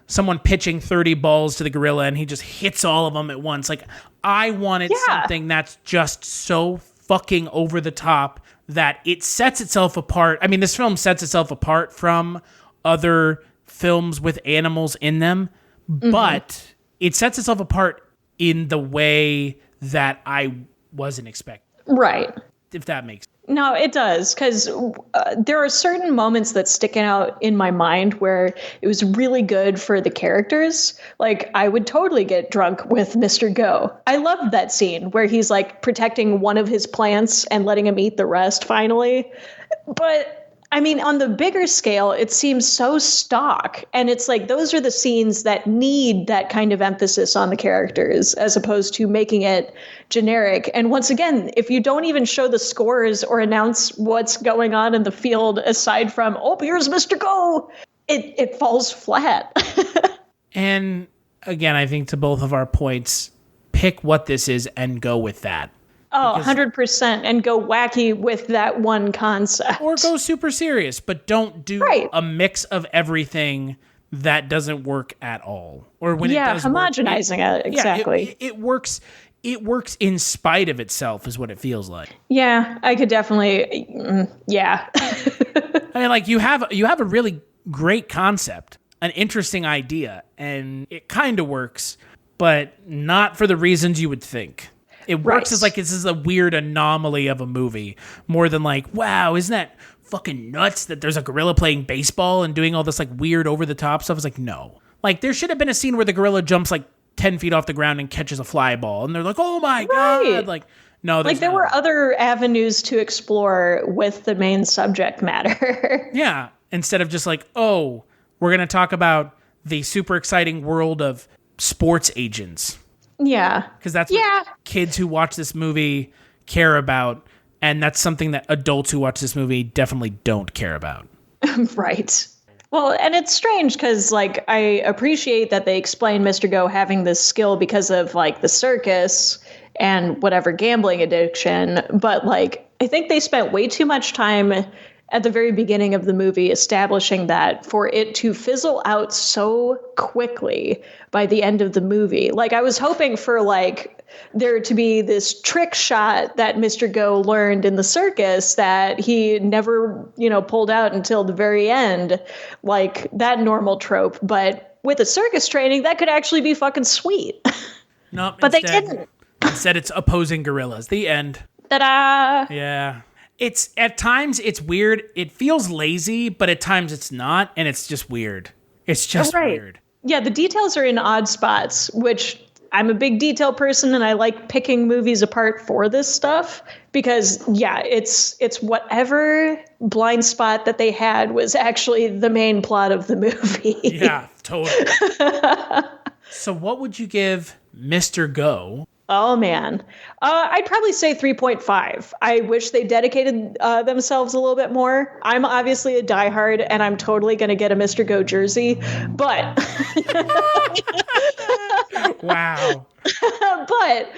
someone pitching 30 balls to the gorilla and he just hits all of them at once. Like, I wanted something that's just so fucking over the top that it sets itself apart. I mean, this film sets itself apart from other films with animals in them, but it sets itself apart in the way that I wasn't expecting. Right. If that makes sense. No, it does, because there are certain moments that stick out in my mind where it was really good for the characters. Like, I would totally get drunk with Mr. Go. I loved that scene where he's like protecting one of his plants and letting him eat the rest finally. But I mean, on the bigger scale, it seems so stock. And it's like, those are the scenes that need that kind of emphasis on the characters as opposed to making it generic. And once again, if you don't even show the scores or announce what's going on in the field, aside from, oh, here's Mr. Go, it falls flat. And again, I think to both of our points, pick what this is and go with that. Oh, 100%. And go wacky with that one concept. Or go super serious, but don't do a mix of everything that doesn't work at all. Or when it does homogenizing it, exactly. It works in spite of itself is what it feels like. Yeah, I could definitely, I mean, like, you have a really great concept, an interesting idea, and it kind of works, but not for the reasons you would think. It works as like this is a weird anomaly of a movie, more than like, wow, isn't that fucking nuts that there's a gorilla playing baseball and doing all this like weird over the top stuff? It's like, no. Like, there should have been a scene where the gorilla jumps like 10 feet off the ground and catches a fly ball, and they're like, oh my God. Like, no, like there were other avenues to explore with the main subject matter. Yeah. Instead of just like, oh, we're going to talk about the super exciting world of sports agents. Yeah. Because that's what kids who watch this movie care about. And that's something that adults who watch this movie definitely don't care about. Right. Well, and it's strange because, like, I appreciate that they explain Mr. Go having this skill because of, like, the circus and whatever gambling addiction. But, like, I think they spent way too much time at the very beginning of the movie establishing that for it to fizzle out so quickly by the end of the movie. Like, I was hoping for, like, there to be this trick shot that Mr. Go learned in the circus that he never, pulled out until the very end, like that normal trope. But with a circus training, that could actually be fucking sweet. No, but they didn't. Instead, it's opposing gorillas. The end. Ta-da! Yeah. It's at times it's weird. It feels lazy, but at times it's not, and it's just weird. It's just weird. Yeah, the details are in odd spots, which I'm a big detail person, and I like picking movies apart for this stuff because, it's whatever blind spot that they had was actually the main plot of the movie. Yeah, totally. So what would you give Mr. Go? Oh, man. I'd probably say 3.5. I wish they dedicated themselves a little bit more. I'm obviously a diehard, and I'm totally going to get a Mr. Go jersey, but... Wow. But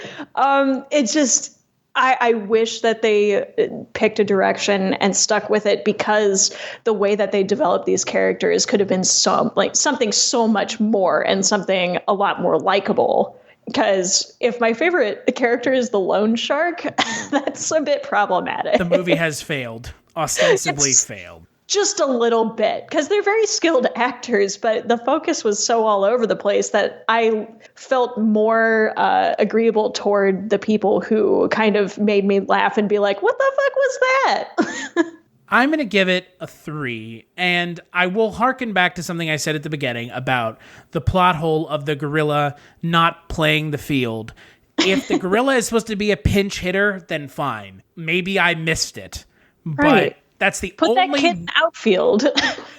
it's just... I wish that they picked a direction and stuck with it because the way that they developed these characters could have been something so much more and something a lot more likable. Because if my favorite character is the loan shark, that's a bit problematic. The movie has failed, ostensibly failed. Just a little bit, because they're very skilled actors, but the focus was so all over the place that I felt more agreeable toward the people who kind of made me laugh and be like, what the fuck was that? I'm going to give it a 3, and I will harken back to something I said at the beginning about the plot hole of the gorilla not playing the field. If the gorilla is supposed to be a pinch hitter, then fine. Maybe I missed it. Right. But that's the Put only... that kid in outfield.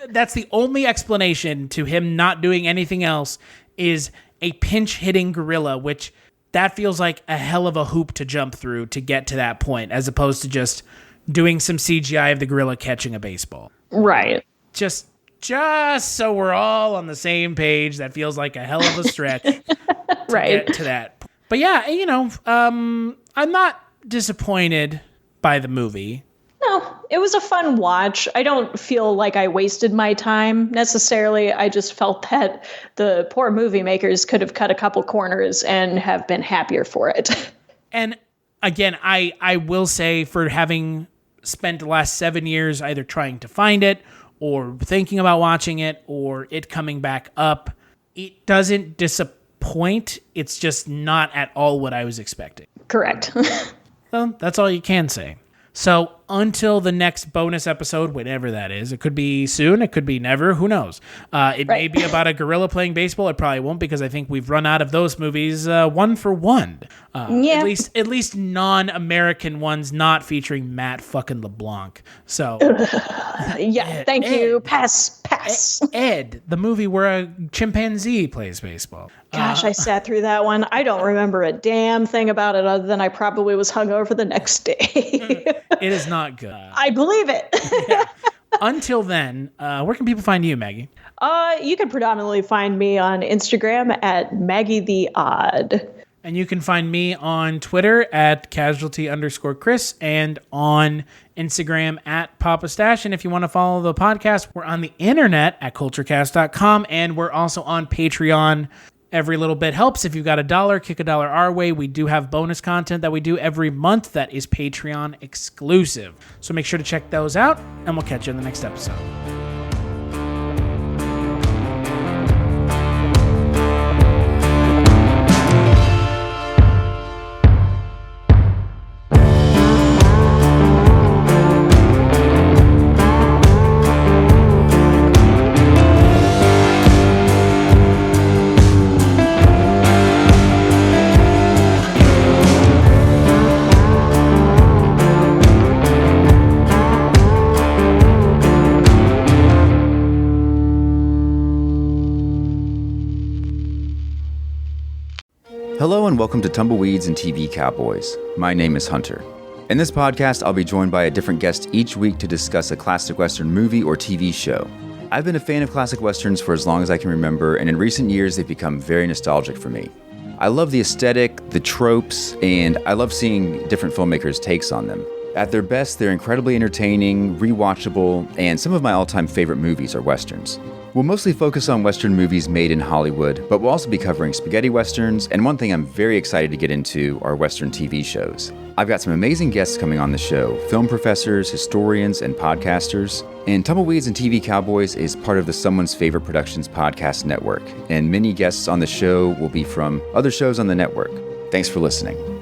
That's the only explanation to him not doing anything else is a pinch hitting gorilla, which that feels like a hell of a hoop to jump through to get to that point, as opposed to just doing some CGI of the gorilla catching a baseball. Right. Just so we're all on the same page, that feels like a hell of a stretch to get to that. But yeah, I'm not disappointed by the movie. No, it was a fun watch. I don't feel like I wasted my time necessarily. I just felt that the poor movie makers could have cut a couple corners and have been happier for it. And again, I will say, for having spent the last 7 years either trying to find it or thinking about watching it or it coming back up, it doesn't disappoint. It's just not at all what I was expecting. Correct. Well, that's all you can say. So until the next bonus episode, whenever that is, it could be soon, it could be never, who knows? It may be about a gorilla playing baseball. It probably won't, because I think we've run out of those movies one for one. At least non-American ones not featuring Matt fucking LeBlanc. So thank you. Pass. Ed, the movie where a chimpanzee plays baseball. Gosh, I sat through that one. I don't remember a damn thing about it other than I probably was hungover the next day. It is not good. I believe it. Yeah. Until then, where can people find you, Maggie? You can predominantly find me on Instagram at Maggie the Odd. And you can find me on Twitter at casualty_Chris and on Instagram at Papa Stash. And if you want to follow the podcast, we're on the internet at Kulturecast.com, and we're also on Patreon. Every little bit helps. If you've got $1, kick $1 our way. We do have bonus content that we do every month that is Patreon exclusive. So make sure to check those out, and we'll catch you in the next episode. Hello and welcome to Tumbleweeds and TV Cowboys. My name is Hunter. In this podcast, I'll be joined by a different guest each week to discuss a classic Western movie or TV show. I've been a fan of classic Westerns for as long as I can remember, and in recent years, they've become very nostalgic for me. I love the aesthetic, the tropes, and I love seeing different filmmakers' takes on them. At their best, they're incredibly entertaining, rewatchable, and some of my all-time favorite movies are Westerns. We'll mostly focus on Western movies made in Hollywood, but we'll also be covering spaghetti Westerns, and one thing I'm very excited to get into are Western TV shows. I've got some amazing guests coming on the show, film professors, historians, and podcasters. And Tumbleweeds and TV Cowboys is part of the Someone's Favorite Productions podcast network, and many guests on the show will be from other shows on the network. Thanks for listening.